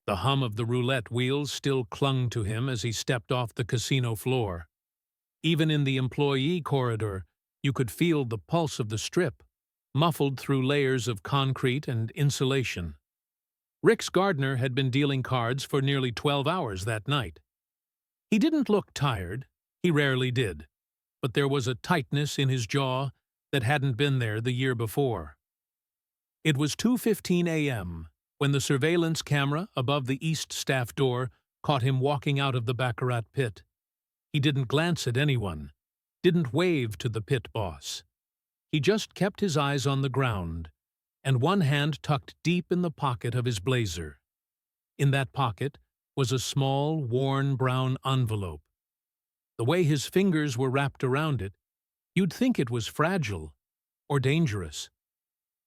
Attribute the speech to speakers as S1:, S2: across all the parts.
S1: The hum of the roulette wheels still clung to him as he stepped off the casino floor. Even in the employee corridor, you could feel the pulse of the Strip, muffled through layers of concrete and insulation. Rix Gardner had been dealing cards for nearly 12 hours that night. He didn't look tired, he rarely did, but there was a tightness in his jaw that hadn't been there the year before. It was 2:15 a.m. when the surveillance camera above the east staff door caught him walking out of the baccarat pit. He didn't glance at anyone, didn't wave to the pit boss. He just kept his eyes on the ground, and one hand tucked deep in the pocket of his blazer. In that pocket was a small, worn brown envelope. The way his fingers were wrapped around it, you'd think it was fragile or dangerous.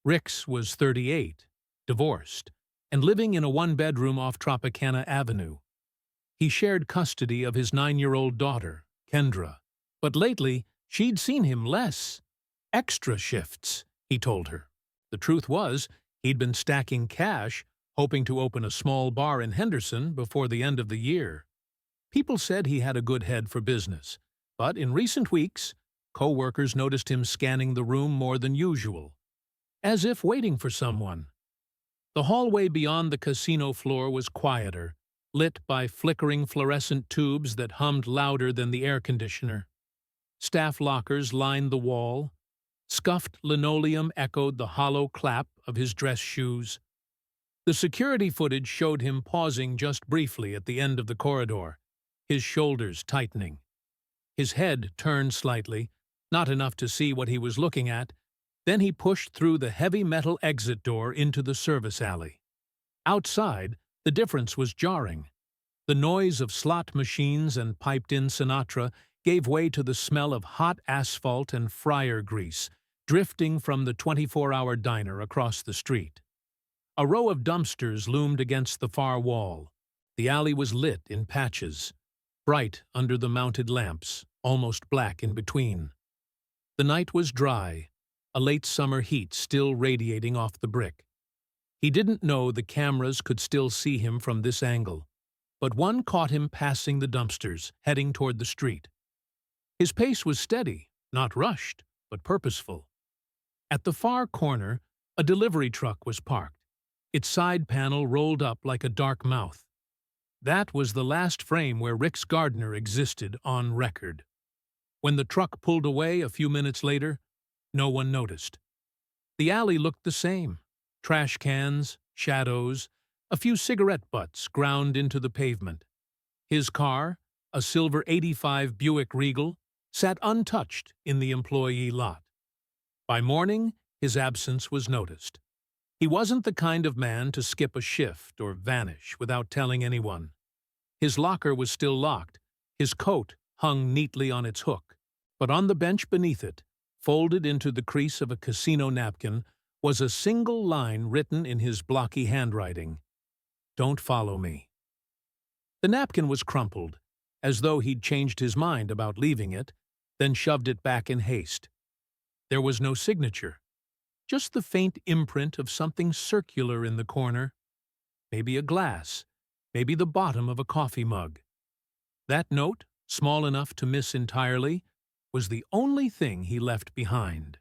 S1: Rix was 38, divorced, and living in a one-bedroom off Tropicana Avenue. He shared custody of his 9-year-old daughter, Kendra, but lately she'd seen him less. Extra shifts, he told her. The truth was, he'd been stacking cash, hoping to open a small bar in Henderson before the end of the year. People said he had a good head for business, but in recent weeks, co-workers noticed him scanning the room more than usual, as if waiting for someone. The hallway beyond the casino floor was quieter, lit by flickering fluorescent tubes that hummed louder than the air conditioner. Staff lockers lined the wall. Scuffed linoleum echoed the hollow clap of his dress shoes. The security footage showed him pausing just briefly at the end of the corridor, his shoulders tightening. His head turned slightly, not enough to see what he was looking at. Then he pushed through the heavy metal exit door into the service alley. Outside, the difference was jarring. The noise of slot machines and piped-in Sinatra gave way to the smell of hot asphalt and fryer grease, drifting from the 24-hour diner across the street. A row of dumpsters loomed against the far wall. The alley was lit in patches, bright under the mounted lamps, almost black in between. The night was dry, a late summer heat still radiating off the brick. He didn't know the cameras could still see him from this angle, but one caught him passing the dumpsters, heading toward the street. His pace was steady, not rushed, but purposeful. At the far corner, a delivery truck was parked, its side panel rolled up like a dark mouth. That was the last frame where Rix Gardner existed on record. When the truck pulled away a few minutes later, no one noticed. The alley looked the same. Trash cans, shadows, a few cigarette butts ground into the pavement. His car, a silver '85 Buick Regal, sat untouched in the employee lot. By morning, his absence was noticed. He wasn't the kind of man to skip a shift or vanish without telling anyone. His locker was still locked, his coat hung neatly on its hook, but on the bench beneath it, folded into the crease of a casino napkin, was a single line written in his blocky handwriting. "Don't follow me." The napkin was crumpled, as though he'd changed his mind about leaving it, then shoved it back in haste. There was no signature, just the faint imprint of something circular in the corner. Maybe a glass, maybe the bottom of a coffee mug. That note, small enough to miss entirely, was the only thing he left behind.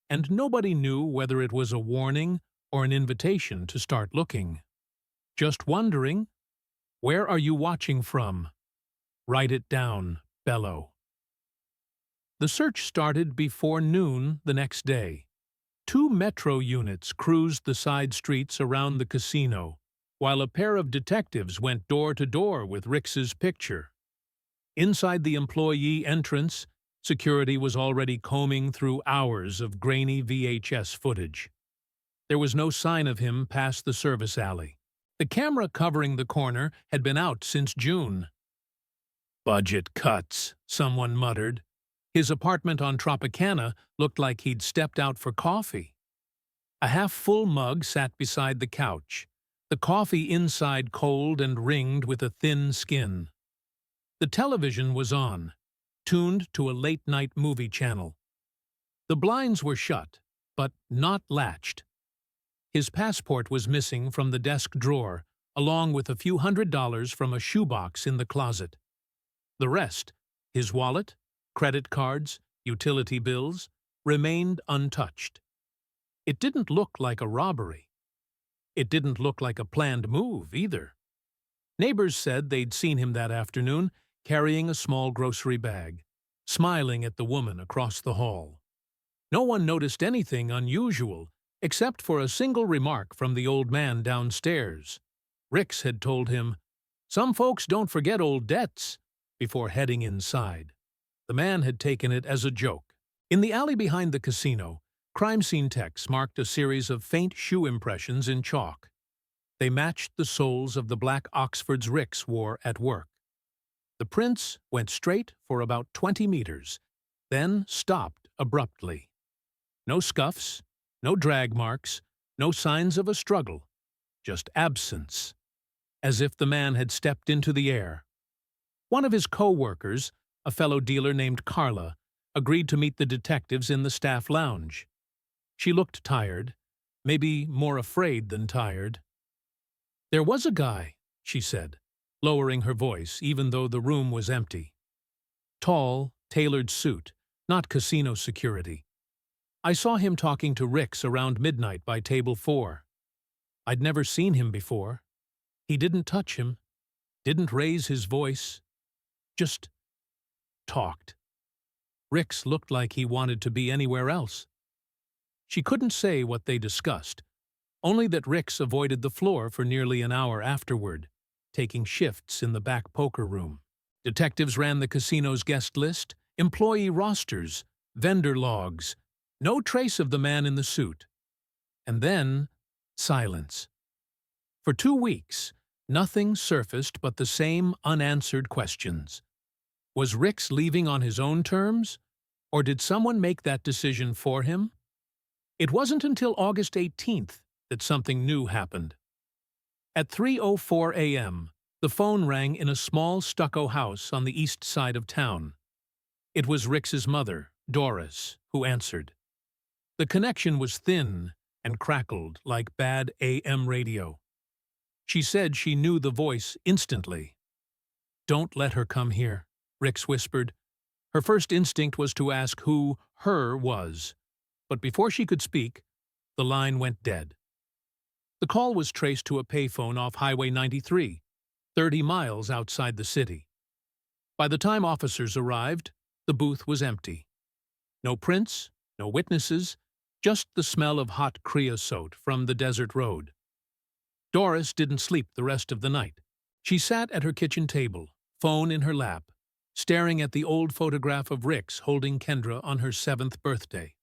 S1: And nobody knew whether it was a warning or an invitation to start looking. Just wondering, where are you watching from? Write it down, Bello. The search started before noon the next day. 2 Metro units cruised the side streets around the casino, while a pair of detectives went door to door with Rix's picture. Inside the employee entrance, security was already combing through hours of grainy VHS footage. There was no sign of him past the service alley. The camera covering the corner had been out since June. "Budget cuts," someone muttered. His apartment on Tropicana looked like he'd stepped out for coffee. A half-full mug sat beside the couch, the coffee inside cold and ringed with a thin skin. The television was on, tuned to a late-night movie channel. The blinds were shut, but not latched. His passport was missing from the desk drawer, along with a few $100s from a shoebox in the closet. The rest, his wallet, credit cards, utility bills, remained untouched. It didn't look like a robbery. It didn't look like a planned move, either. Neighbors said they'd seen him that afternoon carrying a small grocery bag, smiling at the woman across the hall. No one noticed anything unusual except for a single remark from the old man downstairs. Rix had told him, "Some folks don't forget old debts," before heading inside. The man had taken it as a joke. In the alley behind the casino, crime scene techs marked a series of faint shoe impressions in chalk. They matched the soles of the black Oxfords Rix wore at work. The prints went straight for about 20 meters, then stopped abruptly. No scuffs, no drag marks, no signs of a struggle, just absence, as if the man had stepped into the air. One of his co-workers, a fellow dealer named Carla, agreed to meet the detectives in the staff lounge. She looked tired, maybe more afraid than tired. "There was a guy," she said, lowering her voice even though the room was empty. "Tall, tailored suit, not casino security. I saw him talking to Rix around midnight by table 4. I'd never seen him before. He didn't touch him, didn't raise his voice, just talked. Rix looked like he wanted to be anywhere else." She couldn't say what they discussed, only that Rix avoided the floor for nearly an hour afterward, taking shifts in the back poker room. Detectives ran the casino's guest list, employee rosters, vendor logs. No trace of the man in the suit. And then, silence. For 2 weeks, nothing surfaced but the same unanswered questions. Was Rix leaving on his own terms, or did someone make that decision for him? It wasn't until August 18th that something new happened. At 3:04 a.m., the phone rang in a small stucco house on the east side of town. It was Rix's mother, Doris, who answered. The connection was thin and crackled like bad AM radio. She said she knew the voice instantly. "Don't let her come here," Rix whispered. Her first instinct was to ask who "her" was, but before she could speak, the line went dead. The call was traced to a payphone off Highway 93, 30 miles outside the city. By the time officers arrived, the booth was empty. No prints, no witnesses, just the smell of hot creosote from the desert road. Doris didn't sleep the rest of the night. She sat at her kitchen table, phone in her lap, staring at the old photograph of Rix holding Kendra on her 7th birthday.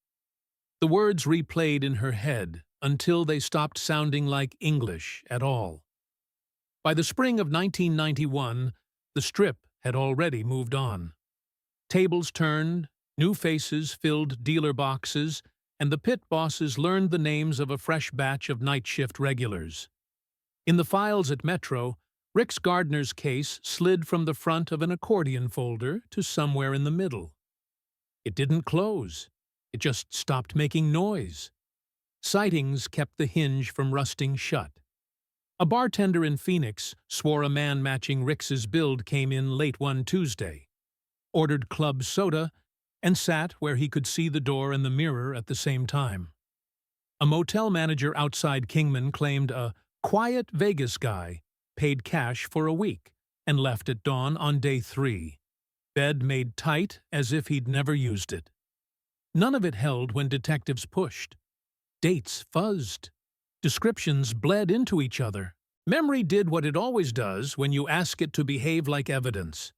S1: The words replayed in her head until they stopped sounding like English at all. By the spring of 1991, the Strip had already moved on. Tables turned, new faces filled dealer boxes, and the pit bosses learned the names of a fresh batch of night shift regulars. In the files at Metro, Rix Gardner's case slid from the front of an accordion folder to somewhere in the middle. It didn't close. It just stopped making noise. Sightings kept the hinge from rusting shut. A bartender in Phoenix swore a man matching Rix's build came in late one Tuesday, ordered club soda, and sat where he could see the door and the mirror at the same time. A motel manager outside Kingman claimed a quiet Vegas guy paid cash for a week and left at dawn on day 3. Bed made tight as if he'd never used it. None of it held when detectives pushed. Dates fuzzed. Descriptions bled into each other. Memory did what it always does when you ask it to behave like evidence.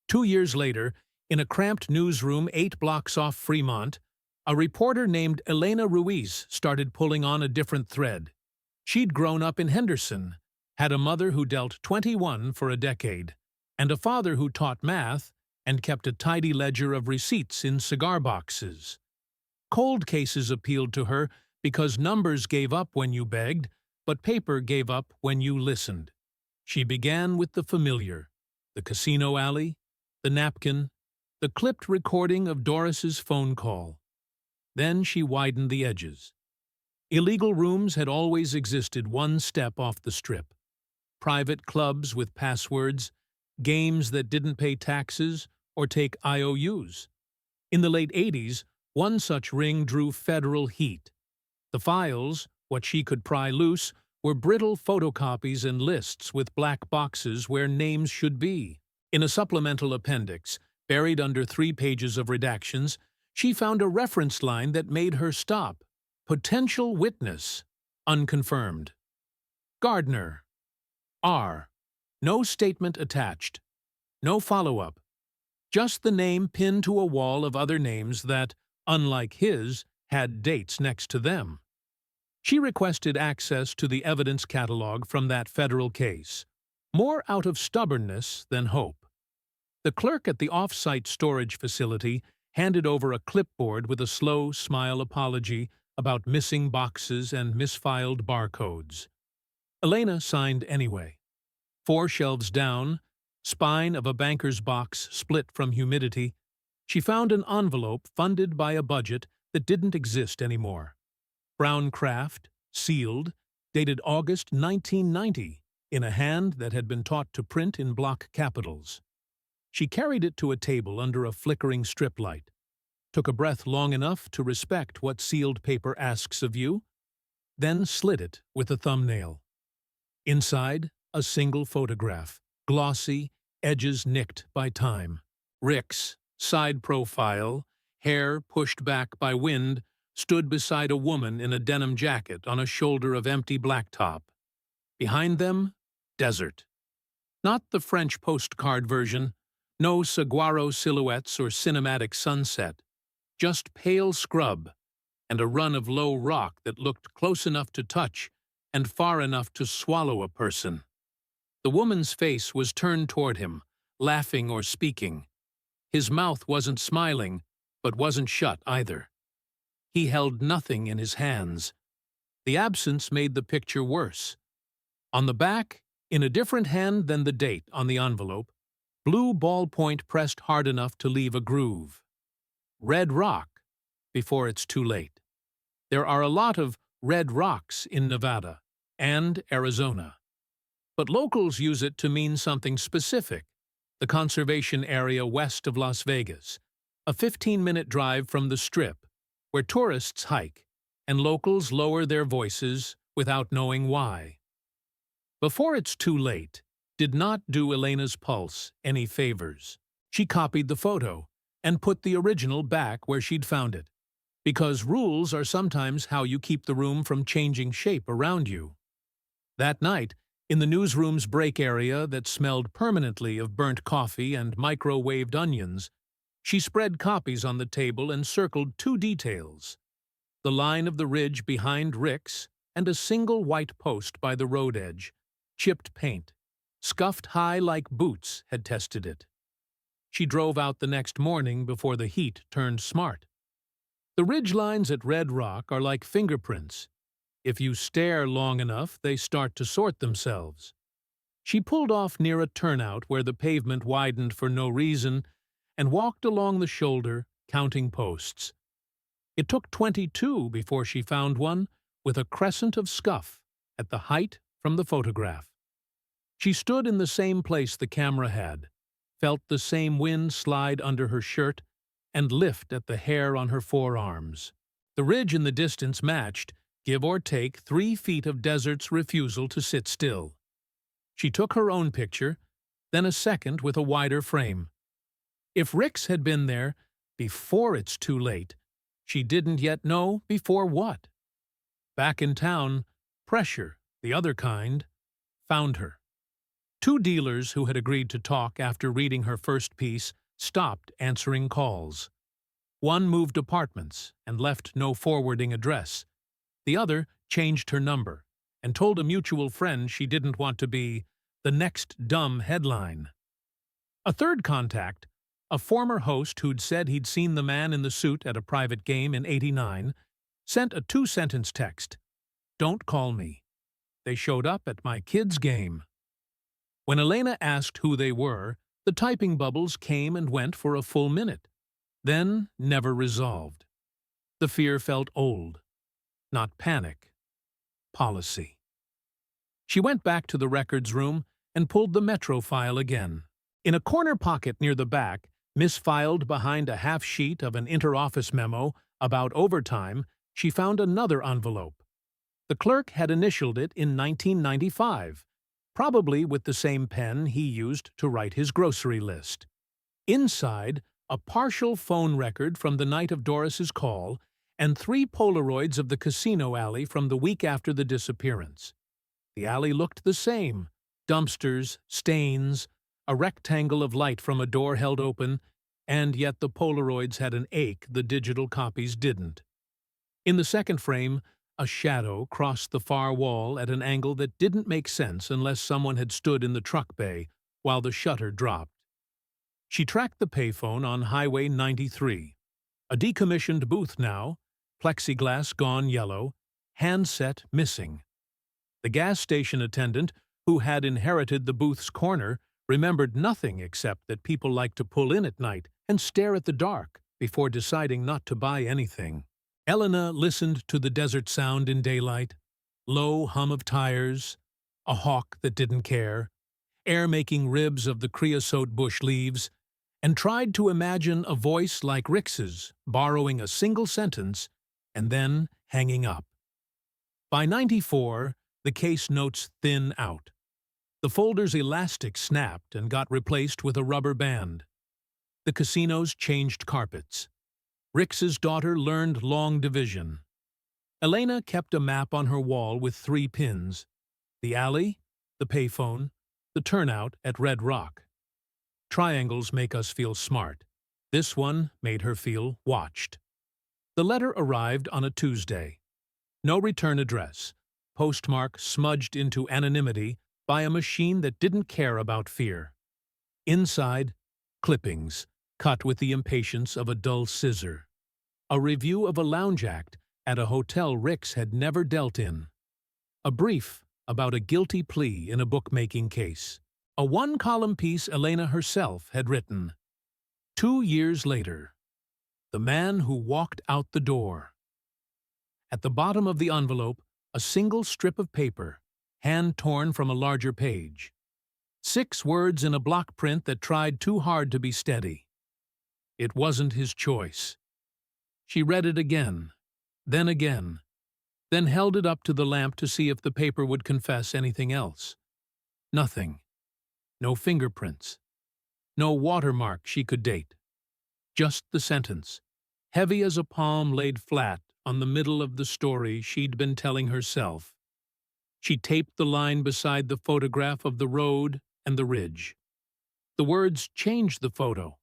S1: 2 years later, in a cramped newsroom 8 blocks off Fremont, a reporter named Elena Ruiz started pulling on a different thread. She'd grown up in Henderson, had a mother who dealt 21 for a decade, and a father who taught math and kept a tidy ledger of receipts in cigar boxes. Cold cases appealed to her because numbers gave up when you begged, but paper gave up when you listened. She began with the familiar, the casino alley, the napkin, the clipped recording of Doris's phone call. Then she widened the edges. Illegal rooms had always existed one step off the Strip. private clubs with passwords, games that didn't pay taxes or take IOUs. In the late 80s, one such ring drew federal heat. The files, what she could pry loose, were brittle photocopies and lists with black boxes where names should be. In a supplemental appendix, buried under 3 pages of redactions, she found a reference line that made her stop. Potential witness. Unconfirmed. Gardner. R. No statement attached. No follow-up. Just the name pinned to a wall of other names that, unlike his, had dates next to them. She requested access to the evidence catalog from that federal case, more out of stubbornness than hope. The clerk at the off-site storage facility handed over a clipboard with a slow smile apology about missing boxes and misfiled barcodes. Elena signed anyway. 4 shelves down, spine of a banker's box split from humidity, she found an envelope funded by a budget that didn't exist anymore. Brown craft, sealed, dated August 1990, in a hand that had been taught to print in block capitals. She carried it to a table under a flickering strip light, took a breath long enough to respect what sealed paper asks of you, then slid it with a thumbnail. Inside, a single photograph, glossy, edges nicked by time. Rick's, side profile, hair pushed back by wind, stood beside a woman in a denim jacket on a shoulder of empty blacktop. Behind them, desert. Not the French postcard version, no saguaro silhouettes or cinematic sunset, just pale scrub and a run of low rock that looked close enough to touch and far enough to swallow a person. The woman's face was turned toward him, laughing or speaking. His mouth wasn't smiling, but wasn't shut either. He held nothing in his hands. The absence made the picture worse. On the back, in a different hand than the date on the envelope, blue ballpoint pressed hard enough to leave a groove. Red Rock, before it's too late. There are a lot of red rocks in Nevada and Arizona. But locals use it to mean something specific, the conservation area west of Las Vegas, a 15-minute drive from the Strip, where tourists hike, and locals lower their voices without knowing why. Before it's too late did not do Elena's pulse any favors. She copied the photo and put the original back where she'd found it, because rules are sometimes how you keep the room from changing shape around you. That night, in the newsroom's break area that smelled permanently of burnt coffee and microwaved onions, she spread copies on the table and circled 2 details: the line of the ridge behind Rick's and a single white post by the road edge, chipped paint, scuffed high like boots had tested it. She drove out the next morning before the heat turned smart. The ridge lines at Red Rock are like fingerprints. If you stare long enough, they start to sort themselves. She pulled off near a turnout where the pavement widened for no reason and walked along the shoulder, counting posts. It took 22 before she found one with a crescent of scuff at the height from the photograph. She stood in the same place the camera had, felt the same wind slide under her shirt and lift at the hair on her forearms. The ridge in the distance matched, give or take, 3 feet of desert's refusal to sit still. She took her own picture, then a second with a wider frame. If Rick's had been there before it's too late, she didn't yet know before what. Back in town, pressure, the other kind, found her. 2 dealers who had agreed to talk after reading her first piece stopped answering calls. One moved apartments and left no forwarding address. The other changed her number and told a mutual friend she didn't want to be the next dumb headline. A third contact, a former host who'd said he'd seen the man in the suit at a private game in '89, sent a 2-sentence text. "Don't call me. They showed up at my kid's game." When Elena asked who they were, the typing bubbles came and went for a full minute, then never resolved. The fear felt old. Not panic. Policy. She went back to the records room and pulled the Metro file again. In a corner pocket near the back, misfiled behind a half sheet of an inter-office memo about overtime, she found another envelope. The clerk had initialed it in 1995, probably with the same pen he used to write his grocery list. Inside, a partial phone record from the night of Doris's call and 3 Polaroids of the casino alley from the week after the disappearance. The alley looked the same: dumpsters, stains, a rectangle of light from a door held open, and yet the Polaroids had an ache the digital copies didn't. In the second frame, a shadow crossed the far wall at an angle that didn't make sense unless someone had stood in the truck bay while the shutter dropped. She tracked the payphone on Highway 93. A decommissioned booth now, plexiglass gone yellow, handset missing. The gas station attendant, who had inherited the booth's corner, remembered nothing except that people liked to pull in at night and stare at the dark before deciding not to buy anything. Elena listened to the desert sound in daylight, low hum of tires, a hawk that didn't care, air making ribs of the creosote bush leaves, and tried to imagine a voice like Rix's, borrowing a single sentence and then hanging up. By 94, the case notes thin out. The folder's elastic snapped and got replaced with a rubber band. The casinos changed carpets. Rix's daughter learned long division. Elena kept a map on her wall with 3 pins: the alley, the payphone, the turnout at Red Rock. Triangles make us feel smart. This one made her feel watched. The letter arrived on a Tuesday. No return address. Postmark smudged into anonymity by a machine that didn't care about fear. Inside, clippings, cut with the impatience of a dull scissor. A review of a lounge act at a hotel Rix had never dealt in. A brief about a guilty plea in a bookmaking case. A 1-column piece Elena herself had written. 2 years later. The man who walked out the door. At the bottom of the envelope, a single strip of paper, hand-torn from a larger page. 6 words in a block print that tried too hard to be steady. It wasn't his choice. She read it again, then held it up to the lamp to see if the paper would confess anything else. Nothing. No fingerprints. No watermark she could date. Just the sentence, heavy as a palm laid flat on the middle of the story she'd been telling herself. She taped the line beside the photograph of the road and the ridge. The words changed the photo.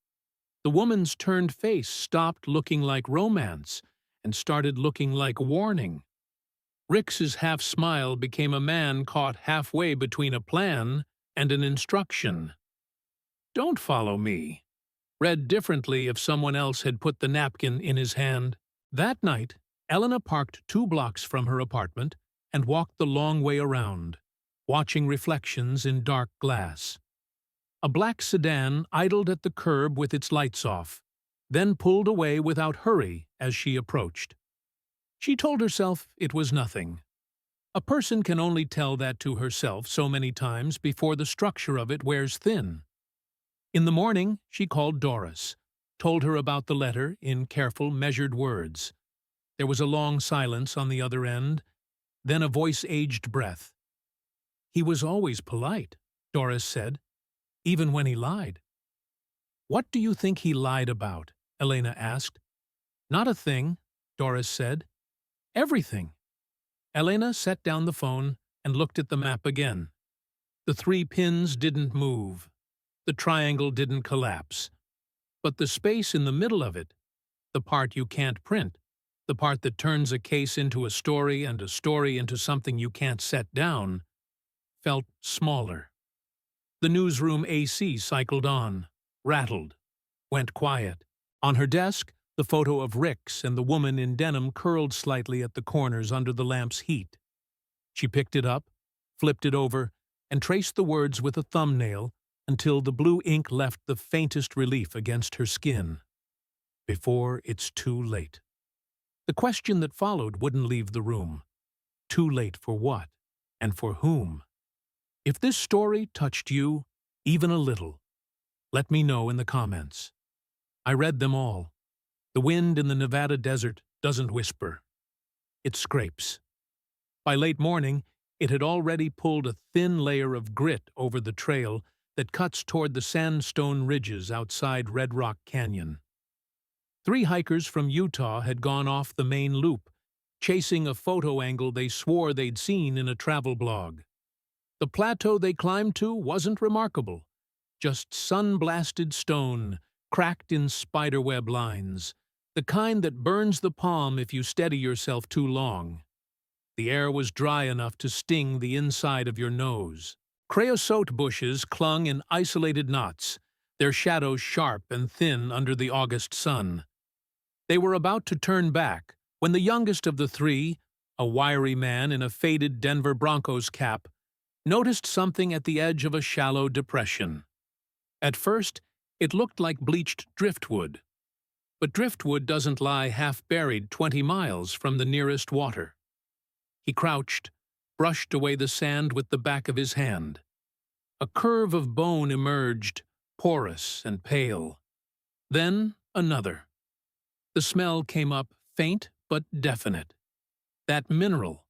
S1: The woman's turned face stopped looking like romance and started looking like warning. Rix's half-smile became a man caught halfway between a plan and an instruction. "Don't follow me," read differently if someone else had put the napkin in his hand. That night, Elena parked 2 blocks from her apartment and walked the long way around, watching reflections in dark glass. A black sedan idled at the curb with its lights off, then pulled away without hurry as she approached. She told herself it was nothing. A person can only tell that to herself so many times before the structure of it wears thin. In the morning, she called Doris, told her about the letter in careful, measured words. There was a long silence on the other end, then a voice-aged breath. "He was always polite," Doris said, "even when he lied." "What do you think he lied about?" Elena asked. "Not a thing," Doris said. "Everything." Elena set down the phone and looked at the map again. The 3 pins didn't move. The triangle didn't collapse. But the space in the middle of it, the part you can't print, the part that turns a case into a story and a story into something you can't set down, felt smaller. The newsroom AC cycled on, rattled, went quiet. On her desk, the photo of Rix and the woman in denim curled slightly at the corners under the lamp's heat. She picked it up, flipped it over, and traced the words with a thumbnail until the blue ink left the faintest relief against her skin. Before it's too late. The question that followed wouldn't leave the room. Too late for what? And for whom? If this story touched you, even a little, let me know in the comments. I read them all. The wind in the Nevada desert doesn't whisper. It scrapes. By late morning, it had already pulled a thin layer of grit over the trail that cuts toward the sandstone ridges outside Red Rock Canyon. 3 hikers from Utah had gone off the main loop, chasing a photo angle they swore they'd seen in a travel blog. The plateau they climbed to wasn't remarkable, just sun-blasted stone, cracked in spiderweb lines, the kind that burns the palm if you steady yourself too long. The air was dry enough to sting the inside of your nose. Creosote bushes clung in isolated knots, their shadows sharp and thin under the August sun. They were about to turn back when the youngest of the 3, a wiry man in a faded Denver Broncos cap, noticed something at the edge of a shallow depression. At first, it looked like bleached driftwood. But driftwood doesn't lie half-buried 20 miles from the nearest water. He crouched, brushed away the sand with the back of his hand. A curve of bone emerged, porous and pale. Then another. The smell came up, faint but definite. That mineral,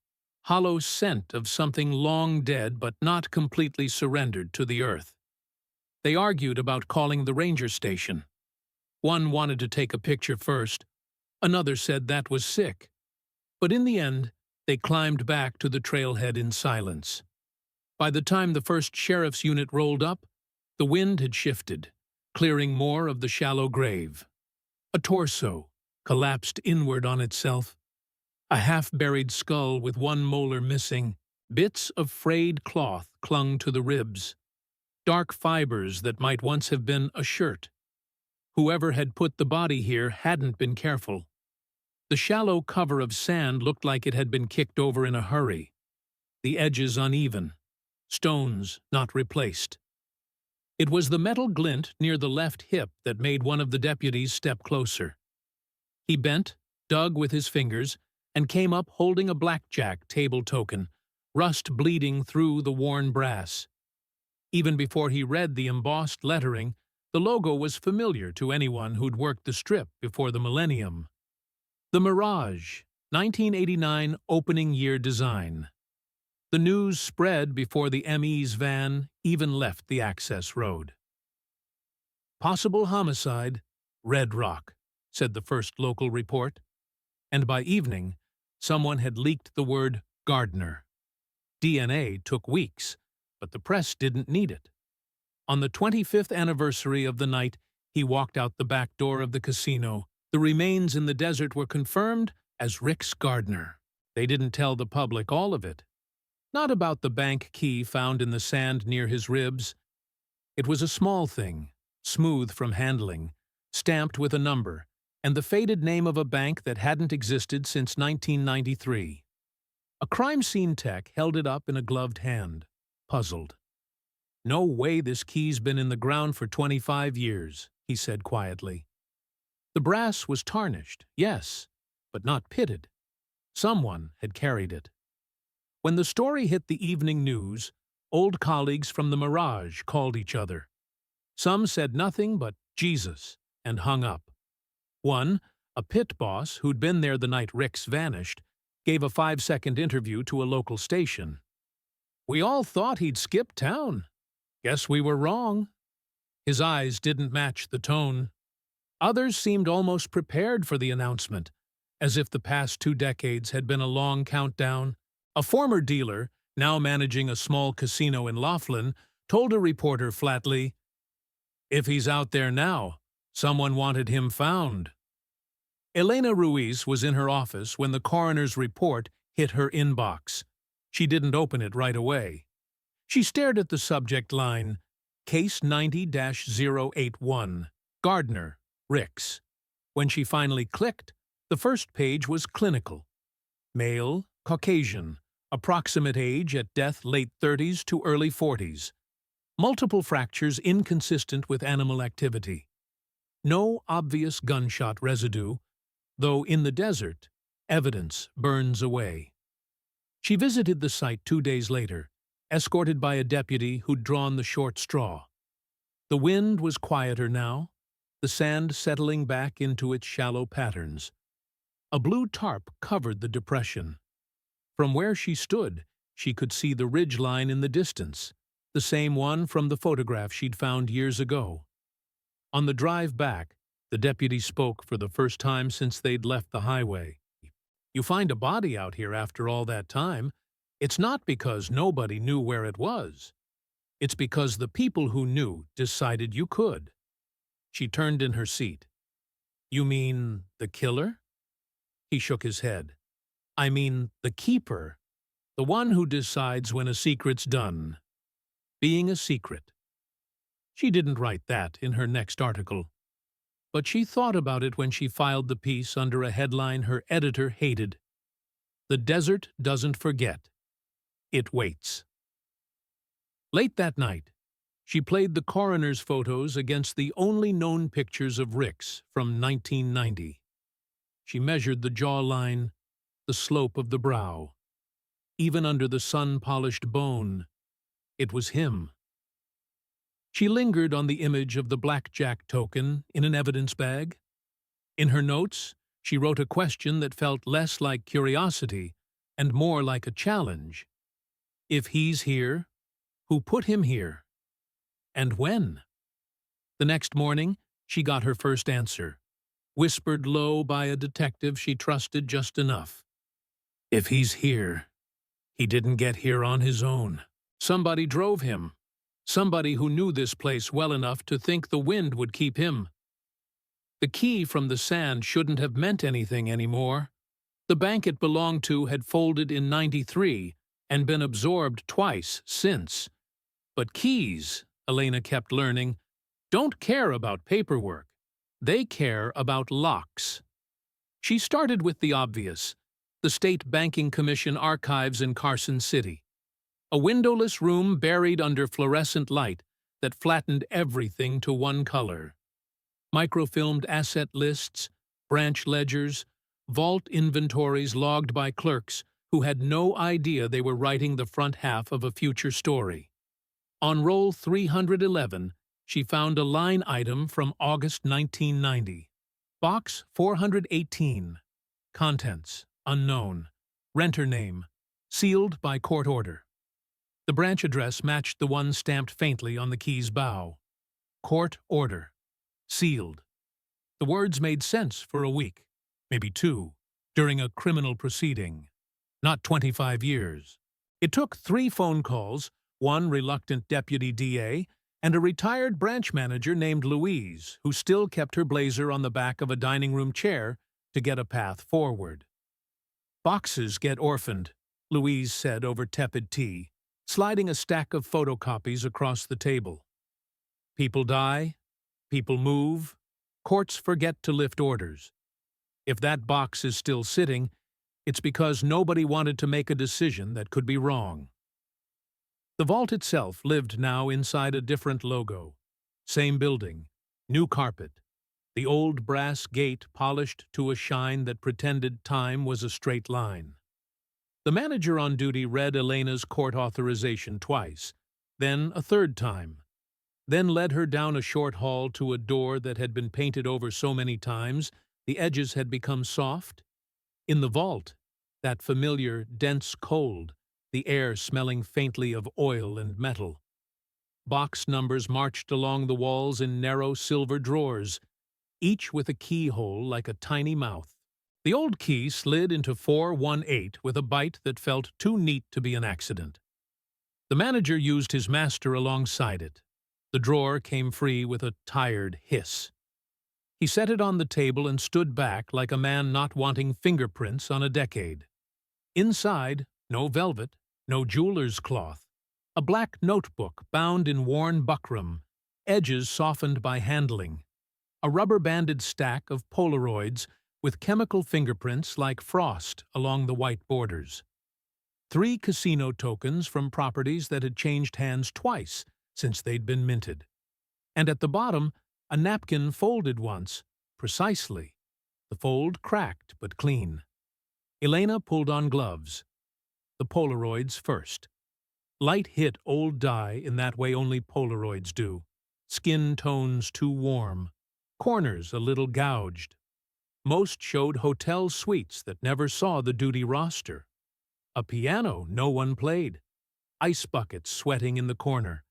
S1: hollow scent of something long dead but not completely surrendered to the earth. They argued about calling the ranger station. One wanted to take a picture first. Another said that was sick. But in the end, they climbed back to the trailhead in silence. By the time the first sheriff's unit rolled up, the wind had shifted, clearing more of the shallow grave. A torso, collapsed inward on itself. A half-buried skull with one molar missing. Bits of frayed cloth clung to the ribs. Dark fibers that might once have been a shirt. Whoever had put the body here hadn't been careful. The shallow cover of sand looked like it had been kicked over in a hurry. The edges uneven. Stones not replaced. It was the metal glint near the left hip that made one of the deputies step closer. He bent, dug with his fingers, and came up holding a blackjack table token, rust bleeding through the worn brass. Even before he read the embossed lettering, the logo was familiar to anyone who'd worked the strip before the millennium. The Mirage, 1989 opening year design. The news spread before the ME's van even left the access road. Possible homicide, Red Rock, said the first local report. And by evening, someone had leaked the word Gardner. DNA took weeks, but the press didn't need it. On the 25th anniversary of the night he walked out the back door of the casino, the remains in the desert were confirmed as Rick's Gardner. They didn't tell the public all of it. Not about the bank key found in the sand near his ribs. It was a small thing, smooth from handling, stamped with a number, and the faded name of a bank that hadn't existed since 1993. A crime scene tech held it up in a gloved hand, puzzled. "No way this key's been in the ground for 25 years, he said quietly. The brass was tarnished, yes, but not pitted. Someone had carried it. When the story hit the evening news, old colleagues from the Mirage called each other. Some said nothing but Jesus and hung up. One, a pit boss who'd been there the night Ricks vanished, gave a 5-second interview to a local station. "We all thought he'd skipped town. Guess we were wrong." His eyes didn't match the tone. Others seemed almost prepared for the announcement, as if the past 2 decades had been a long countdown. A former dealer, now managing a small casino in Laughlin, told a reporter flatly, "If he's out there now, someone wanted him found." Elena Ruiz was in her office when the coroner's report hit her inbox. She didn't open it right away. She stared at the subject line, Case 90-081, Gardner, Ricks. When she finally clicked, the first page was clinical. Male, Caucasian, approximate age at death late 30s to early 40s. Multiple fractures inconsistent with animal activity. No obvious gunshot residue, though in the desert, evidence burns away. She visited the site 2 days later, escorted by a deputy who'd drawn the short straw. The wind was quieter now, the sand settling back into its shallow patterns. A blue tarp covered the depression. From where she stood, she could see the ridge line in the distance, the same one from the photograph she'd found years ago. On the drive back, the deputy spoke for the first time since they'd left the highway. "You find a body out here after all that time. It's not because nobody knew where it was. It's because the people who knew decided you could." She turned in her seat. "You mean the killer?" He shook his head. "I mean the keeper, the one who decides when a secret's done. Being a secret." She didn't write that in her next article, but she thought about it when she filed the piece under a headline her editor hated. "The desert doesn't forget. It waits." Late that night, she played the coroner's photos against the only known pictures of Ricks from 1990. She measured the jawline, the slope of the brow. Even under the sun-polished bone, it was him. She lingered on the image of the blackjack token in an evidence bag. In her notes, she wrote a question that felt less like curiosity and more like a challenge. If he's here, who put him here? And when? The next morning, she got her first answer, whispered low by a detective she trusted just enough. "If he's here, he didn't get here on his own. Somebody drove him. Somebody who knew this place well enough to think the wind would keep him." The key from the sand shouldn't have meant anything anymore. The bank it belonged to had folded in '93 and been absorbed twice since. But keys, Elena kept learning, don't care about paperwork. They care about locks. She started with the obvious, the State Banking Commission archives in Carson City. A windowless room buried under fluorescent light that flattened everything to one color. Microfilmed asset lists, branch ledgers, vault inventories logged by clerks who had no idea they were writing the front half of a future story. On roll 311, she found a line item from August 1990. Box 418. Contents, unknown. Renter name, sealed by court order. The branch address matched the one stamped faintly on the key's bow. Court order. Sealed. The words made sense for a week, maybe 2, during a criminal proceeding. Not 25 years. It took 3 phone calls, one reluctant deputy DA, and a retired branch manager named Louise, who still kept her blazer on the back of a dining room chair to get a path forward. "Boxes get orphaned," Louise said over tepid tea, sliding a stack of photocopies across the table. "People die, people move, courts forget to lift orders. If that box is still sitting, it's because nobody wanted to make a decision that could be wrong." The vault itself lived now inside a different logo. Same building, new carpet, the old brass gate polished to a shine that pretended time was a straight line. The manager on duty read Elena's court authorization twice, then a third time, then led her down a short hall to a door that had been painted over so many times the edges had become soft. In the vault, that familiar, dense cold, the air smelling faintly of oil and metal. Box numbers marched along the walls in narrow silver drawers, each with a keyhole like a tiny mouth. The old key slid into 418 with a bite that felt too neat to be an accident. The manager used his master alongside it. The drawer came free with a tired hiss. He set it on the table and stood back like a man not wanting fingerprints on a decade. Inside, no velvet, no jeweler's cloth. A black notebook bound in worn buckram, edges softened by handling. A rubber-banded stack of Polaroids with chemical fingerprints like frost along the white borders. 3 casino tokens from properties that had changed hands twice since they'd been minted. And at the bottom, a napkin folded once, precisely. The fold cracked but clean. Elena pulled on gloves. The Polaroids first. Light hit old dye in that way only Polaroids do. Skin tones too warm. Corners a little gouged. Most showed hotel suites that never saw the duty roster. A piano no one played. Ice buckets sweating in the corner.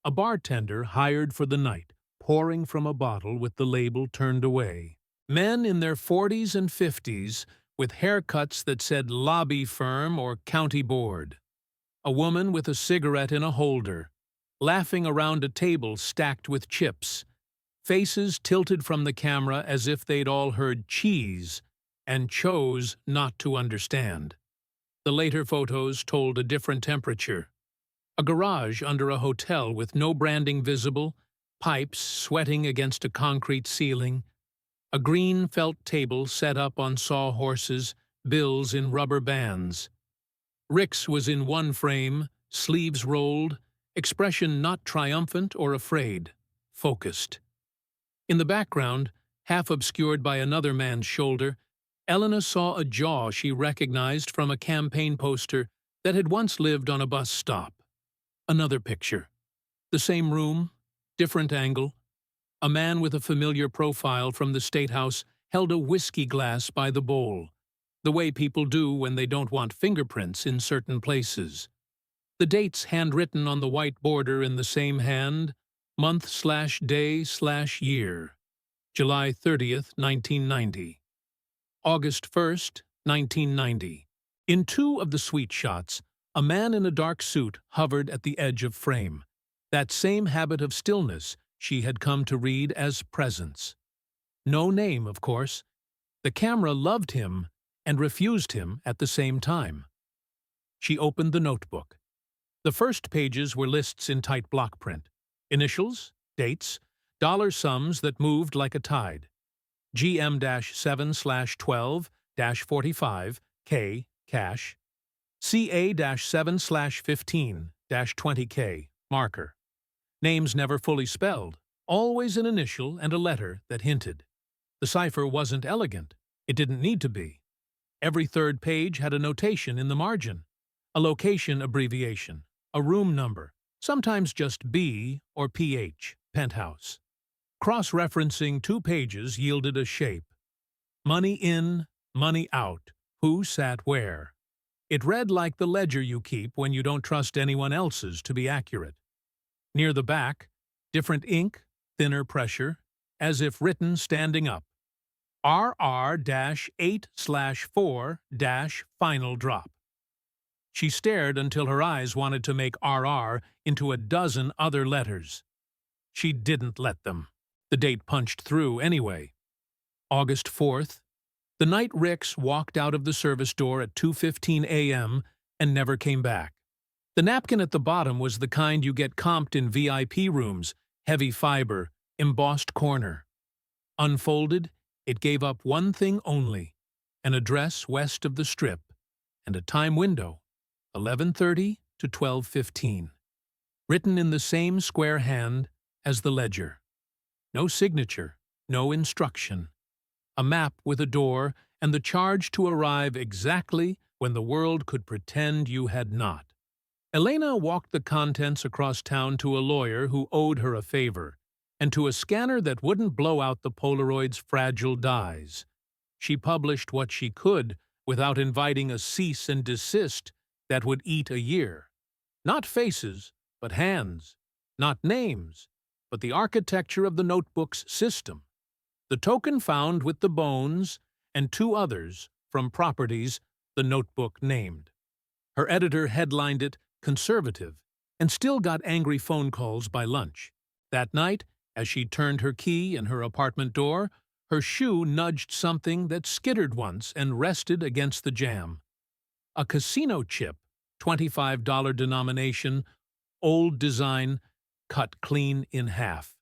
S1: A bartender hired for the night, pouring from a bottle with the label turned away. Men in their 40s and 50s with haircuts that said lobby firm or county board. A woman with a cigarette in a holder, laughing around a table stacked with chips. Faces tilted from the camera as if they'd all heard cheese and chose not to understand. The later photos told a different temperature. A garage under a hotel with no branding visible, pipes sweating against a concrete ceiling, a green felt table set up on sawhorses, bills in rubber bands. Rix was in one frame, sleeves rolled, expression not triumphant or afraid, focused. In the background, half obscured by another man's shoulder, Elena saw a jaw she recognized from a campaign poster that had once lived on a bus stop. Another picture. The same room, different angle. A man with a familiar profile from the State House held a whiskey glass by the bowl, the way people do when they don't want fingerprints in certain places. The dates handwritten on the white border in the same hand, month/day/year. July 30th, 1990. August 1st, 1990. In two of the suite shots, a man in a dark suit hovered at the edge of frame, that same habit of stillness she had come to read as presence. No name, of course. The camera loved him and refused him at the same time. She opened the notebook. The first pages were lists in tight block print. Initials, dates, dollar sums that moved like a tide. GM-7/12-45, K, cash. CA-7/15-20K, marker. Names never fully spelled, always an initial and a letter that hinted. The cipher wasn't elegant. It didn't need to be. Every third page had a notation in the margin, a location abbreviation, a room number, sometimes just B or PH, penthouse. Cross-referencing two pages yielded a shape. Money in, money out, who sat where. It read like the ledger you keep when you don't trust anyone else's to be accurate. Near the back, different ink, thinner pressure, as if written standing up. RR-8/4- final drop. She stared until her eyes wanted to make RR into a dozen other letters. She didn't let them. The date punched through anyway. August 4th. The night Rix walked out of the service door at 2:15 a.m. and never came back. The napkin at the bottom was the kind you get comped in VIP rooms, heavy fiber, embossed corner. Unfolded, it gave up one thing only, an address west of the Strip, and a time window, 11:30 to 12:15. Written in the same square hand as the ledger. No signature, no instruction. A map with a door and the charge to arrive exactly when the world could pretend you had not. Elena walked the contents across town to a lawyer who owed her a favor, and to a scanner that wouldn't blow out the Polaroid's fragile dyes. She published what she could without inviting a cease and desist that would eat a year. Not faces, but hands. Not names, but the architecture of the notebook's system. The token found with the bones, and two others from properties the notebook named. Her editor headlined it conservative, and still got angry phone calls by lunch. That night, as she turned her key in her apartment door, her shoe nudged something that skittered once and rested against the jamb. A casino chip, $25 denomination, old design, cut clean in half.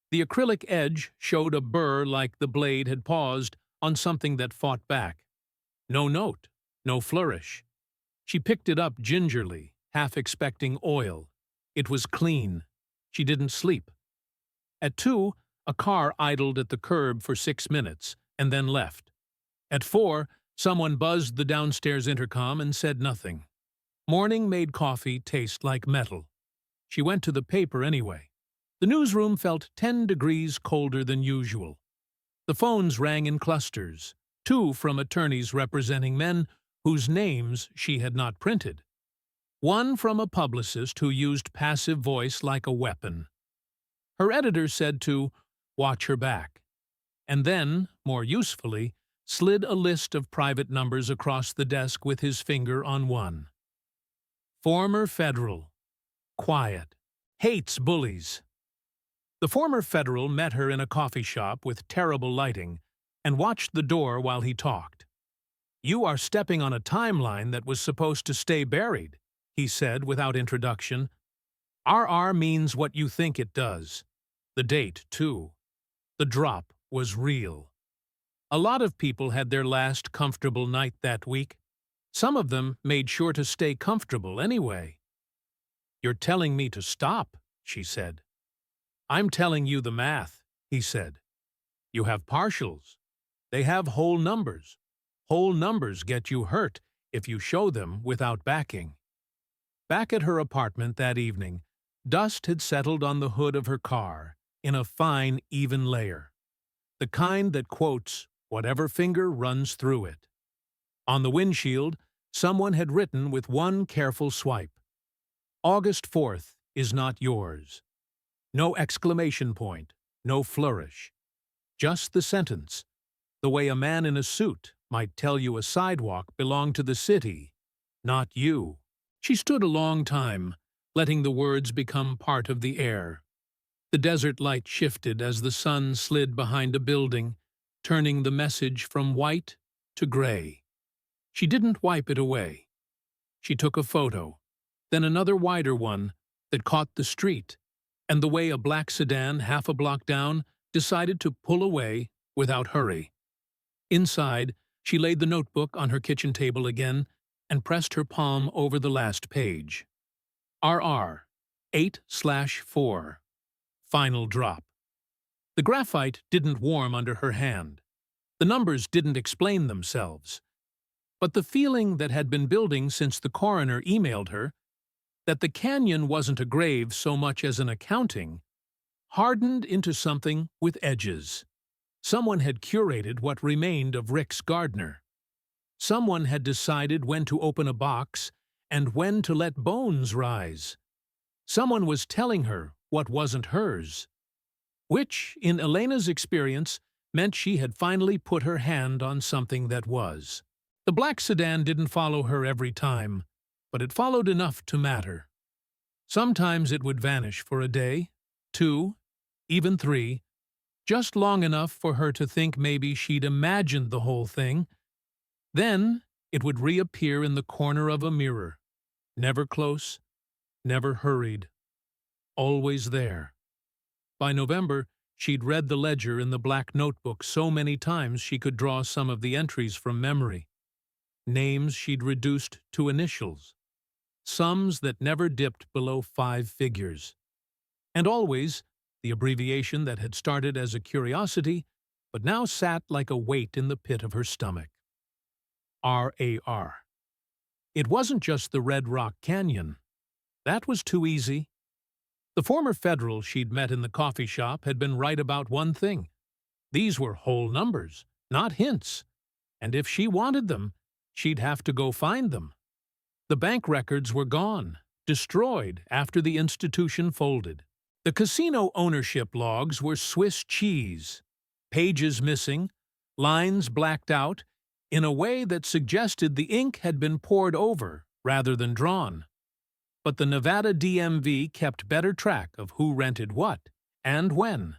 S1: The acrylic edge showed a burr like the blade had paused on something that fought back. No note, no flourish. She picked it up gingerly, half expecting oil. It was clean. She didn't sleep. At 2, a car idled at the curb for 6 minutes and then left. At 4, someone buzzed the downstairs intercom and said nothing. Morning made coffee taste like metal. She went to the paper anyway. The newsroom felt 10 degrees colder than usual. The phones rang in clusters, 2 from attorneys representing men whose names she had not printed. 1 from a publicist who used passive voice like a weapon. Her editor said to watch her back, and then, more usefully, slid a list of private numbers across the desk with his finger on one. Former Federal. Quiet. Hates bullies. The former Federal met her in a coffee shop with terrible lighting and watched the door while he talked. "You are stepping on a timeline that was supposed to stay buried," he said without introduction. "RR means what you think it does. The date, too. The drop was real. A lot of people had their last comfortable night that week. Some of them made sure to stay comfortable anyway." "You're telling me to stop," she said. "I'm telling you the math," he said. "You have partials. They have whole numbers. Whole numbers get you hurt if you show them without backing." Back at her apartment that evening, dust had settled on the hood of her car in a fine, even layer. The kind that quotes whatever finger runs through it. On the windshield, someone had written with one careful swipe, "August 4th is not yours." No exclamation point, no flourish. Just the sentence, the way a man in a suit might tell you a sidewalk belonged to the city, not you. She stood a long time, letting the words become part of the air. The desert light shifted as the sun slid behind a building, turning the message from white to gray. She didn't wipe it away. She took a photo, then another wider one that caught the street, and the way a black sedan half a block down decided to pull away without hurry. Inside, she laid the notebook on her kitchen table again and pressed her palm over the last page. RR 8/4. Final drop. The graphite didn't warm under her hand. The numbers didn't explain themselves. But the feeling that had been building since the coroner emailed her, that the canyon wasn't a grave so much as an accounting, hardened into something with edges. Someone had curated what remained of Rick's Gardner. Someone had decided when to open a box and when to let bones rise. Someone was telling her what wasn't hers. Which, in Elena's experience, meant she had finally put her hand on something that was. The black sedan didn't follow her every time, but it followed enough to matter. Sometimes it would vanish for a day, 2, even 3, just long enough for her to think maybe she'd imagined the whole thing. Then it would reappear in the corner of a mirror, never close, never hurried, always there. By November, she'd read the ledger in the black notebook so many times she could draw some of the entries from memory. Names she'd reduced to initials. Sums that never dipped below 5 figures. And always, the abbreviation that had started as a curiosity, but now sat like a weight in the pit of her stomach. RAR. It wasn't just the Red Rock Canyon. That was too easy. The former Federal she'd met in the coffee shop had been right about one thing. These were whole numbers, not hints. And if she wanted them, she'd have to go find them. The bank records were gone, destroyed after the institution folded. The casino ownership logs were Swiss cheese. Pages missing, lines blacked out, in a way that suggested the ink had been poured over rather than drawn. But the Nevada DMV kept better track of who rented what and when.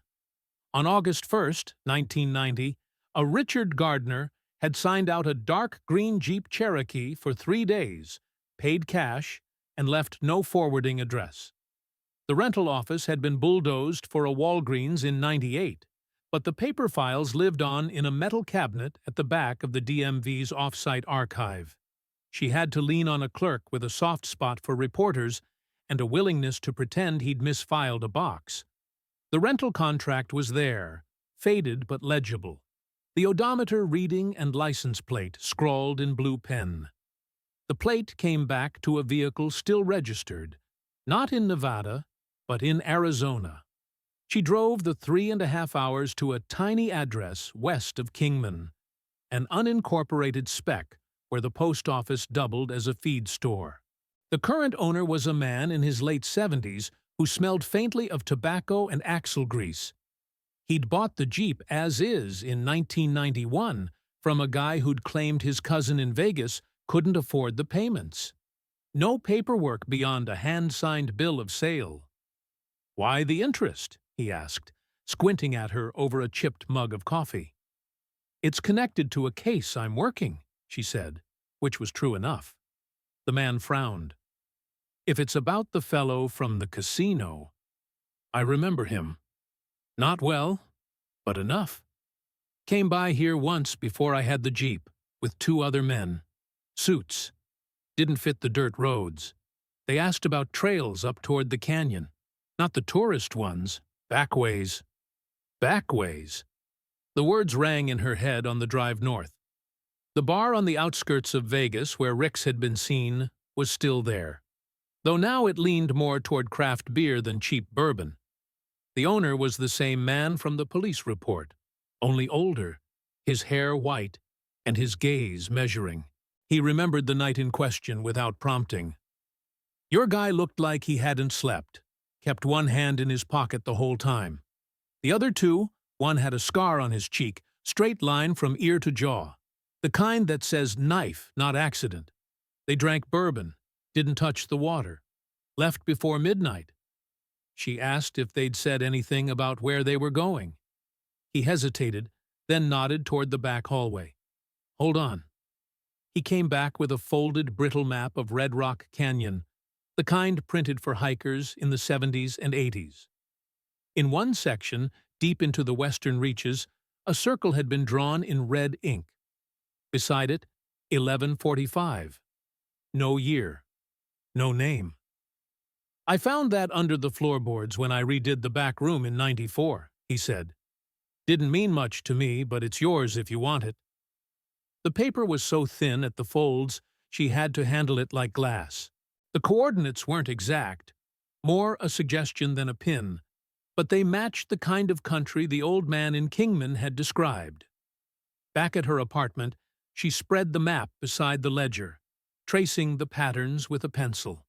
S1: On August 1st, 1990, a Richard Gardner had signed out a dark green Jeep Cherokee for 3 days, paid cash, and left no forwarding address. The rental office had been bulldozed for a Walgreens in '98, but the paper files lived on in a metal cabinet at the back of the DMV's off-site archive. She had to lean on a clerk with a soft spot for reporters and a willingness to pretend he'd misfiled a box. The rental contract was there, faded but legible. The odometer reading and license plate scrawled in blue pen. The plate came back to a vehicle still registered, not in Nevada, but in Arizona. She drove the 3.5 hours to a tiny address west of Kingman, an unincorporated speck where the post office doubled as a feed store. The current owner was a man in his late 70s who smelled faintly of tobacco and axle grease. He'd bought the Jeep as is in 1991 from a guy who'd claimed his cousin in Vegas couldn't afford the payments. No paperwork beyond a hand-signed bill of sale. "Why the interest?" he asked, squinting at her over a chipped mug of coffee. "It's connected to a case I'm working," she said, which was true enough. The man frowned. "If it's about the fellow from the casino, I remember him. Not well, but enough. Came by here once before I had the Jeep, with 2 other men. Suits. Didn't fit the dirt roads. They asked about trails up toward the canyon. Not the tourist ones, backways." Backways. The words rang in her head on the drive north. The bar on the outskirts of Vegas where Rick's had been seen was still there, though now it leaned more toward craft beer than cheap bourbon. The owner was the same man from the police report, only older, his hair white, and his gaze measuring. He remembered the night in question without prompting. Your guy looked like he hadn't slept, kept one hand in his pocket the whole time. The other 2, one had a scar on his cheek, straight line from ear to jaw, the kind that says knife, not accident. They drank bourbon, didn't touch the water, left before midnight. She asked if they'd said anything about where they were going. He hesitated, then nodded toward the back hallway. "Hold on." He came back with a folded, brittle map of Red Rock Canyon, the kind printed for hikers in the 70s and 80s. In one section, deep into the western reaches, a circle had been drawn in red ink. Beside it, 1145. No year. No name. "I found that under the floorboards when I redid the back room in '94, he said. "Didn't mean much to me, but it's yours if you want it." The paper was so thin at the folds she had to handle it like glass. The coordinates weren't exact, more a suggestion than a pin, but they matched the kind of country the old man in Kingman had described. Back at her apartment, she spread the map beside the ledger, tracing the patterns with a pencil.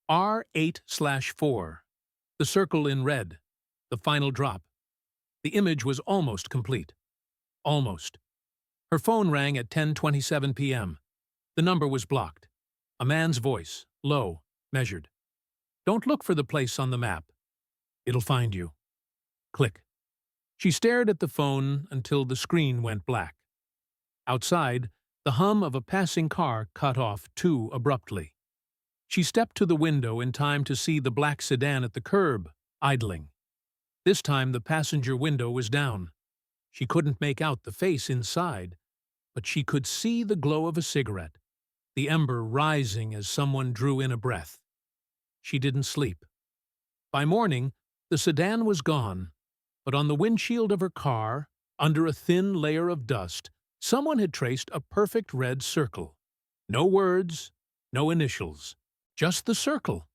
S1: R8/4, the circle in red, the final drop. The image was almost complete. Almost. Her phone rang at 10:27 p.m. The number was blocked. A man's voice, low, measured. "Don't look for the place on the map. It'll find you." Click. She stared at the phone until the screen went black. Outside, the hum of a passing car cut off too abruptly. She stepped to the window in time to see the black sedan at the curb, idling. This time the passenger window was down. She couldn't make out the face inside, but she could see the glow of a cigarette, the ember rising as someone drew in a breath. She didn't sleep. By morning, the sedan was gone, but on the windshield of her car, under a thin layer of dust, someone had traced a perfect red circle. No words, no initials. Just the circle,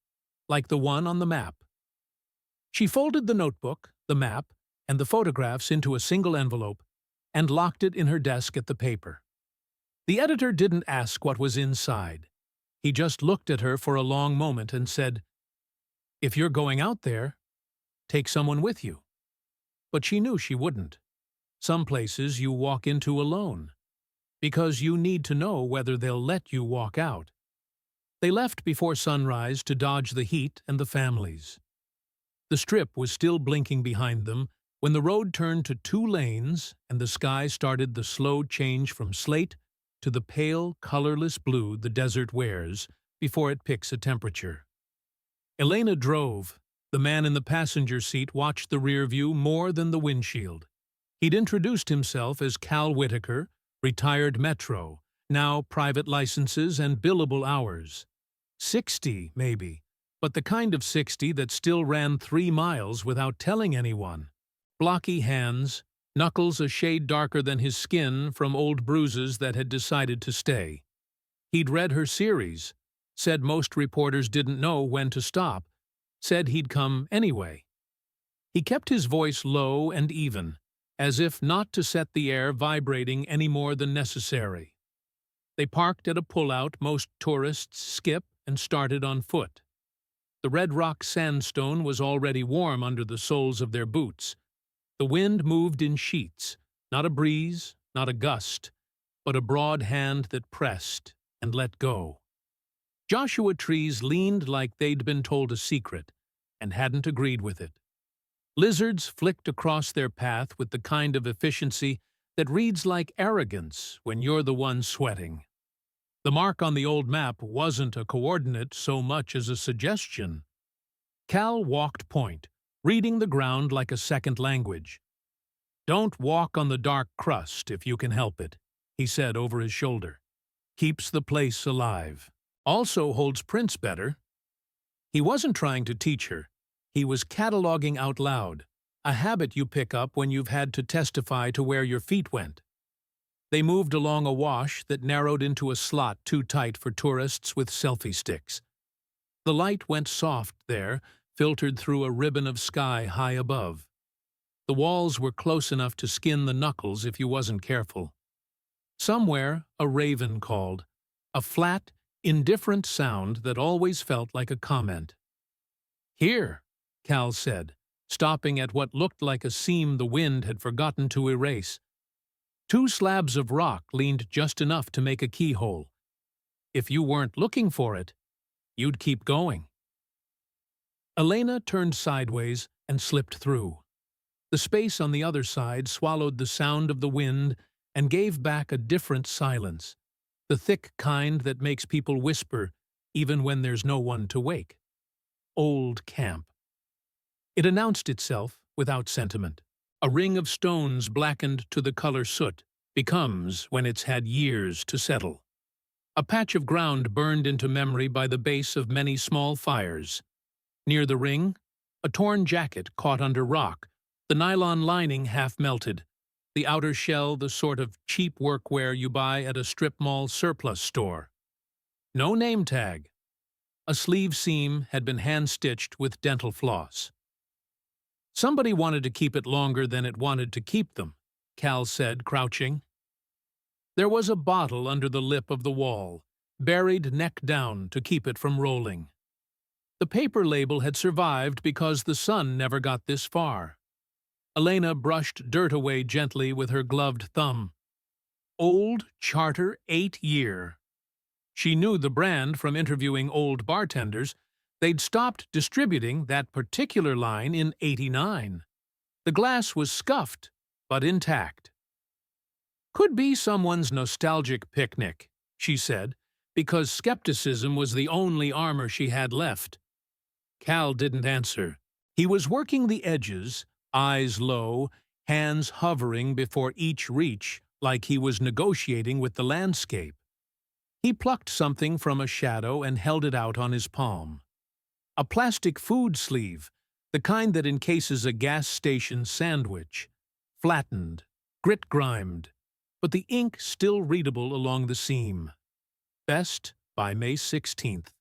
S1: like the one on the map. She folded the notebook, the map, and the photographs into a single envelope and locked it in her desk at the paper. The editor didn't ask what was inside. He just looked at her for a long moment and said, "If you're going out there, take someone with you." But she knew she wouldn't. Some places you walk into alone, because you need to know whether they'll let you walk out. They left before sunrise to dodge the heat and the families. The strip was still blinking behind them when the road turned to 2 lanes and the sky started the slow change from slate to the pale, colorless blue the desert wears before it picks a temperature. Elena drove. The man in the passenger seat watched the rear view more than the windshield. He'd introduced himself as Cal Whitaker, retired Metro, now private licenses and billable hours. 60, maybe, but the kind of 60 that still ran 3 miles without telling anyone. Blocky hands, knuckles a shade darker than his skin from old bruises that had decided to stay. He'd read her series, said most reporters didn't know when to stop, said he'd come anyway. He kept his voice low and even, as if not to set the air vibrating any more than necessary. They parked at a pullout most tourists skip and started on foot. The red rock sandstone was already warm under the soles of their boots. The wind moved in sheets, not a breeze, not a gust, but a broad hand that pressed and let go. Joshua trees leaned like they'd been told a secret and hadn't agreed with it. Lizards flicked across their path with the kind of efficiency that reads like arrogance when you're the one sweating. The mark on the old map wasn't a coordinate so much as a suggestion. Cal walked point, reading the ground like a second language. "Don't walk on the dark crust if you can help it," he said over his shoulder. "Keeps the place alive. Also holds prints better." He wasn't trying to teach her. He was cataloging out loud, a habit you pick up when you've had to testify to where your feet went. They moved along a wash that narrowed into a slot too tight for tourists with selfie sticks. The light went soft there, filtered through a ribbon of sky high above. The walls were close enough to skin the knuckles if you wasn't careful. Somewhere, a raven called, a flat, indifferent sound that always felt like a comment. "Here," Cal said, stopping at what looked like a seam the wind had forgotten to erase. 2 slabs of rock leaned just enough to make a keyhole. If you weren't looking for it, you'd keep going. Elena turned sideways and slipped through. The space on the other side swallowed the sound of the wind and gave back a different silence, the thick kind that makes people whisper even when there's no one to wake. Old camp. It announced itself without sentiment. A ring of stones blackened to the color soot becomes when it's had years to settle. A patch of ground burned into memory by the base of many small fires. Near the ring, a torn jacket caught under rock, the nylon lining half melted, the outer shell the sort of cheap workwear you buy at a strip mall surplus store. No name tag. A sleeve seam had been hand-stitched with dental floss. Somebody wanted to keep it longer than it wanted to keep them, Cal said, crouching. There was a bottle under the lip of the wall, buried neck down to keep it from rolling. The paper label had survived because the sun never got this far. Elena brushed dirt away gently with her gloved thumb. Old Charter 8-year. She knew the brand from interviewing old bartenders. They'd stopped distributing that particular line in '89. The glass was scuffed, but intact. "Could be someone's nostalgic picnic," she said, because skepticism was the only armor she had left. Cal didn't answer. He was working the edges, eyes low, hands hovering before each reach like he was negotiating with the landscape. He plucked something from a shadow and held it out on his palm. A plastic food sleeve, the kind that encases a gas station sandwich, flattened, grit-grimed, but the ink still readable along the seam. Best by May 16th.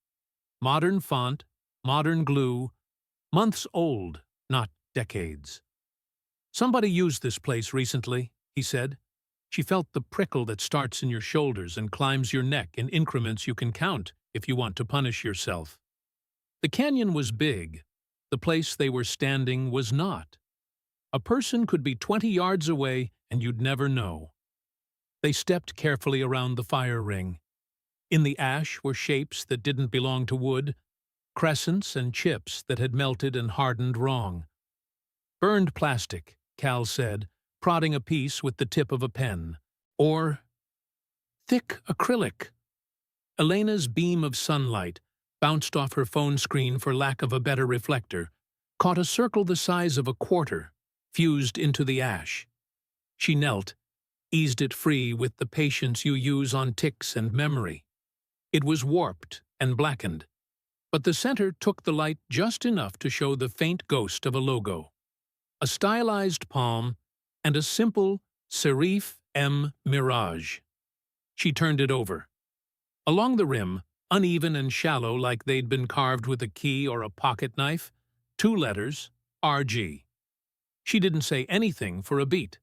S1: Modern font, modern glue, months old, not decades. "Somebody used this place recently," he said. She felt the prickle that starts in your shoulders and climbs your neck in increments you can count if you want to punish yourself. The canyon was big. The place they were standing was not. A person could be 20 yards away and you'd never know. They stepped carefully around the fire ring. In the ash were shapes that didn't belong to wood, crescents and chips that had melted and hardened wrong. "Burned plastic," Cal said, prodding a piece with the tip of a pen. Or thick acrylic. Elena's beam of sunlight bounced off her phone screen for lack of a better reflector, caught a circle the size of a quarter, fused into the ash. She knelt, eased it free with the patience you use on ticks and memory. It was warped and blackened, but the center took the light just enough to show the faint ghost of a logo. A stylized palm and a simple serif M Mirage. She turned it over. Along the rim, uneven and shallow like they'd been carved with a key or a pocket knife, 2 letters, RG. She didn't say anything for a beat.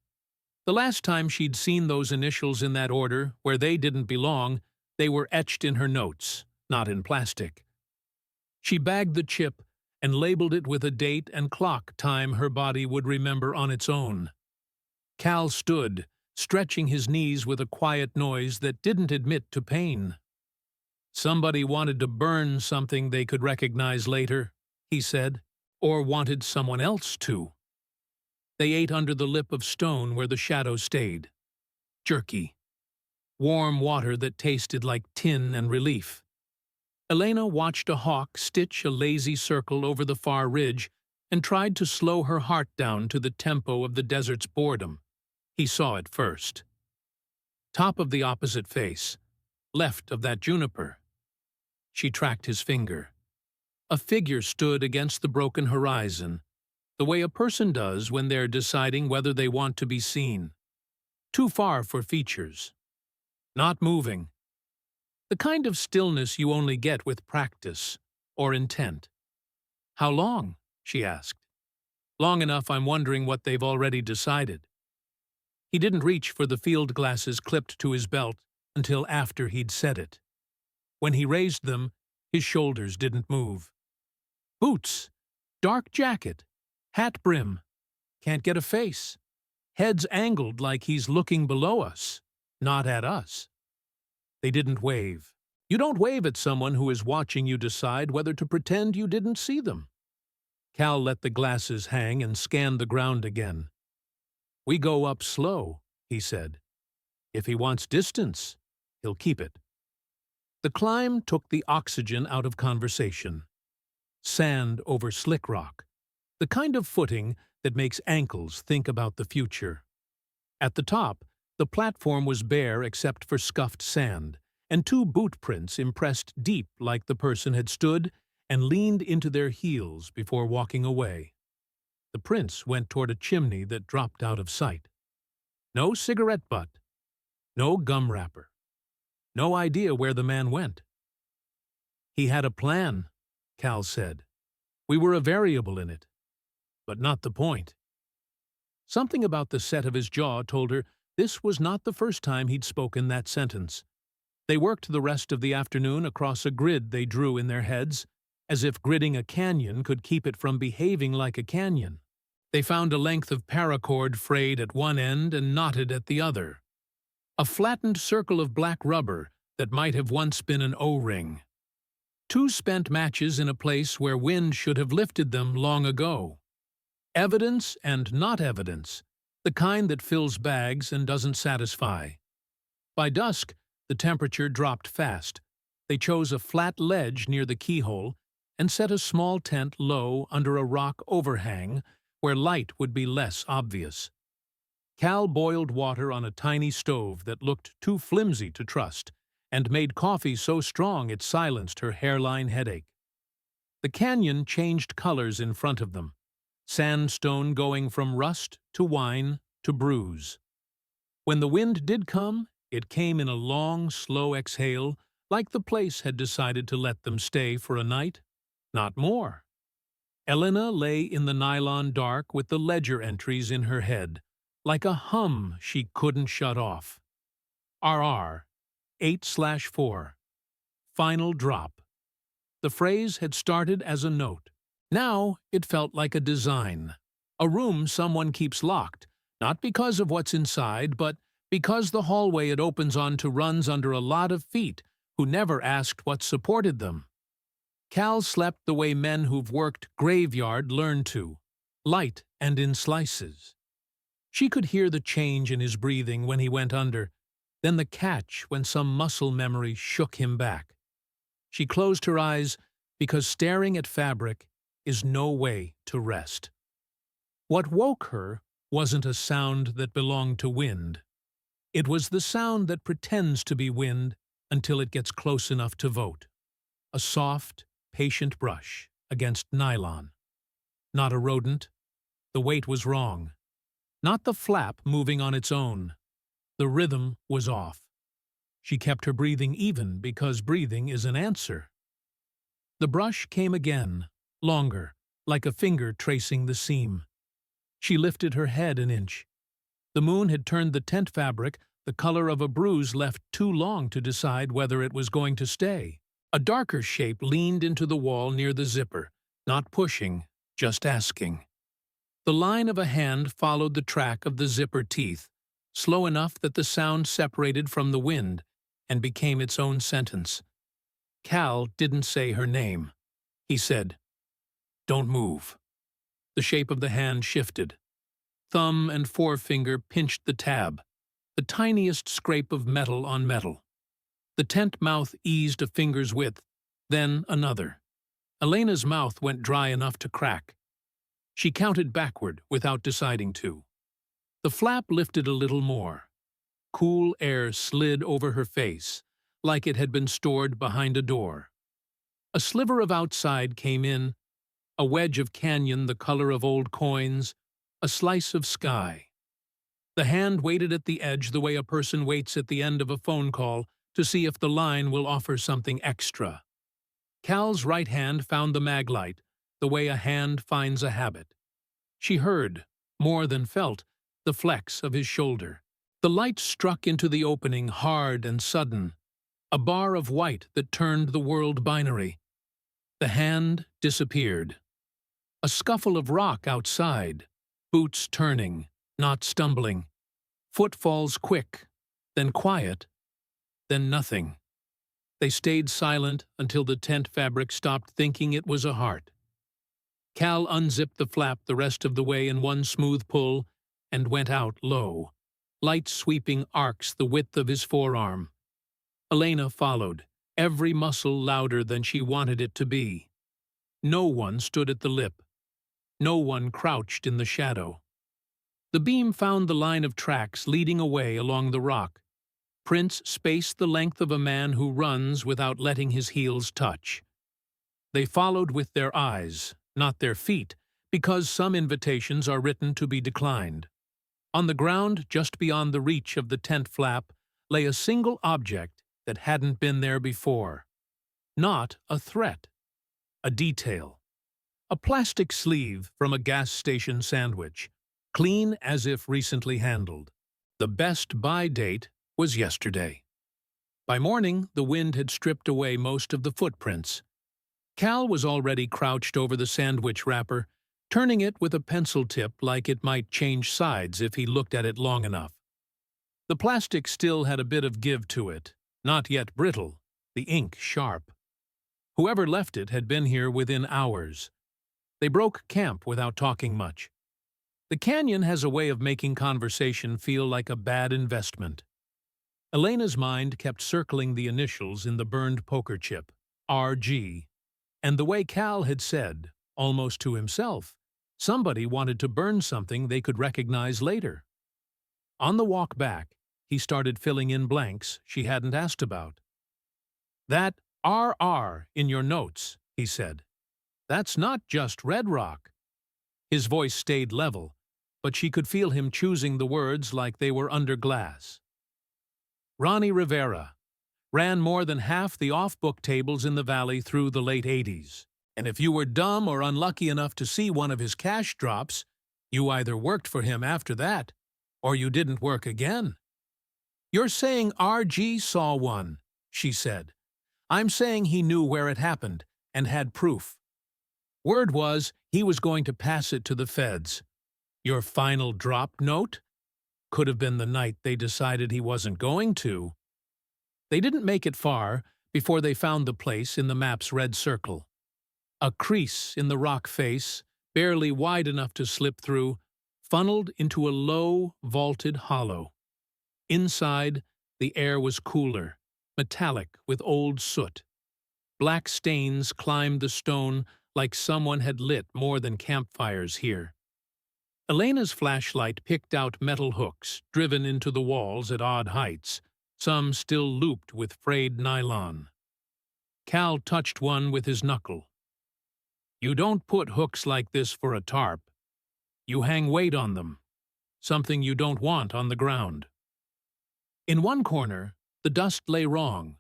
S1: The last time she'd seen those initials in that order, where they didn't belong, they were etched in her notes, not in plastic. She bagged the chip and labeled it with a date and clock time her body would remember on its own. Cal stood, stretching his knees with a quiet noise that didn't admit to pain. Somebody wanted to burn something they could recognize later, he said, or wanted someone else to. They ate under the lip of stone where the shadow stayed. Jerky. Warm water that tasted like tin and relief. Elena watched a hawk stitch a lazy circle over the far ridge and tried to slow her heart down to the tempo of the desert's boredom. He saw it first. Top of the opposite face, left of that juniper. She tracked his finger. A figure stood against the broken horizon, the way a person does when they're deciding whether they want to be seen. Too far for features. Not moving. The kind of stillness you only get with practice or intent. How long? She asked. Long enough I'm wondering what they've already decided. He didn't reach for the field glasses clipped to his belt until after he'd said it. When he raised them, his shoulders didn't move. Boots, dark jacket, hat brim, can't get a face. Head's angled like he's looking below us, not at us. They didn't wave. You don't wave at someone who is watching you decide whether to pretend you didn't see them. Cal let the glasses hang and scanned the ground again. We go up slow, he said. If he wants distance, he'll keep it. The climb took the oxygen out of conversation. Sand over slick rock. The kind of footing that makes ankles think about the future. At the top, the platform was bare except for scuffed sand, and 2 boot prints impressed deep like the person had stood and leaned into their heels before walking away. The prints went toward a chimney that dropped out of sight. No cigarette butt. No gum wrapper. No idea where the man went. He had a plan, Cal said. We were a variable in it. But not the point. Something about the set of his jaw told her this was not the first time he'd spoken that sentence. They worked the rest of the afternoon across a grid they drew in their heads, as if gridding a canyon could keep it from behaving like a canyon. They found a length of paracord frayed at one end and knotted at the other. A flattened circle of black rubber that might have once been an O-ring. 2 spent matches in a place where wind should have lifted them long ago. Evidence and not evidence, the kind that fills bags and doesn't satisfy. By dusk, the temperature dropped fast. They chose a flat ledge near the keyhole and set a small tent low under a rock overhang where light would be less obvious. Cal boiled water on a tiny stove that looked too flimsy to trust and made coffee so strong it silenced her hairline headache. The canyon changed colors in front of them, sandstone going from rust to wine to bruise. When the wind did come, it came in a long, slow exhale, like the place had decided to let them stay for a night, not more. Elena lay in the nylon dark with the ledger entries in her head, like a hum she couldn't shut off. RR, 8/4. Final drop. The phrase had started as a note. Now it felt like a design. A room someone keeps locked, not because of what's inside, but because the hallway it opens onto runs under a lot of feet who never asked what supported them. Cal slept the way men who've worked graveyard learn to, light and in slices. She could hear the change in his breathing when he went under, then the catch when some muscle memory shook him back. She closed her eyes because staring at fabric is no way to rest. What woke her wasn't a sound that belonged to wind. It was the sound that pretends to be wind until it gets close enough to vote. A soft, patient brush against nylon. Not a rodent. The weight was wrong. Not the flap moving on its own. The rhythm was off. She kept her breathing even because breathing is an answer. The brush came again, longer, like a finger tracing the seam. She lifted her head an inch. The moon had turned the tent fabric the color of a bruise left too long to decide whether it was going to stay. A darker shape leaned into the wall near the zipper, not pushing, just asking. The line of a hand followed the track of the zipper teeth, slow enough that the sound separated from the wind and became its own sentence. Cal didn't say her name. He said, "Don't move." The shape of the hand shifted. Thumb and forefinger pinched the tab, the tiniest scrape of metal on metal. The tent mouth eased a finger's width, then another. Elena's mouth went dry enough to crack. She counted backward without deciding to. The flap lifted a little more. Cool air slid over her face, like it had been stored behind a door. A sliver of outside came in, a wedge of canyon the color of old coins, a slice of sky. The hand waited at the edge the way a person waits at the end of a phone call to see if the line will offer something extra. Cal's right hand found the mag light, the way a hand finds a habit. She heard, more than felt, the flex of his shoulder. The light struck into the opening hard and sudden, a bar of white that turned the world binary. The hand disappeared. A scuffle of rock outside, boots turning, not stumbling. Footfalls quick, then quiet, then nothing. They stayed silent until the tent fabric stopped thinking it was a heart. Cal unzipped the flap the rest of the way in one smooth pull and went out low, light sweeping arcs the width of his forearm. Elena followed, every muscle louder than she wanted it to be. No one stood at the lip. No one crouched in the shadow. The beam found the line of tracks leading away along the rock. Prints spaced the length of a man who runs without letting his heels touch. They followed with their eyes, not their feet, because some invitations are written to be declined. On the ground, just beyond the reach of the tent flap, lay a single object that hadn't been there before. Not a threat. A detail. A plastic sleeve from a gas station sandwich, clean as if recently handled. The best buy date was yesterday. By morning, the wind had stripped away most of the footprints. Cal was already crouched over the sandwich wrapper, turning it with a pencil tip like it might change sides if he looked at it long enough. The plastic still had a bit of give to it, not yet brittle, the ink sharp. Whoever left it had been here within hours. They broke camp without talking much. The canyon has a way of making conversation feel like a bad investment. Elena's mind kept circling the initials in the burned poker chip, RG, and the way Cal had said, almost to himself, somebody wanted to burn something they could recognize later. On the walk back, he started filling in blanks she hadn't asked about. "That RR in your notes," he said. "That's not just Red Rock." His voice stayed level, but she could feel him choosing the words like they were under glass. Ronnie Rivera ran more than half the off-book tables in the valley through the late 80s. And if you were dumb or unlucky enough to see one of his cash drops, you either worked for him after that, or you didn't work again. "You're saying RG saw one," she said. "I'm saying he knew where it happened, and had proof. Word was he was going to pass it to the feds. Your final drop note? Could have been the night they decided he wasn't going to." They didn't make it far before they found the place in the map's red circle. A crease in the rock face, barely wide enough to slip through, funneled into a low, vaulted hollow. Inside, the air was cooler, metallic with old soot. Black stains climbed the stone like someone had lit more than campfires here. Elena's flashlight picked out metal hooks driven into the walls at odd heights, some still looped with frayed nylon. Cal touched one with his knuckle. "You don't put hooks like this for a tarp. You hang weight on them, something you don't want on the ground." In one corner, The dust lay wrong,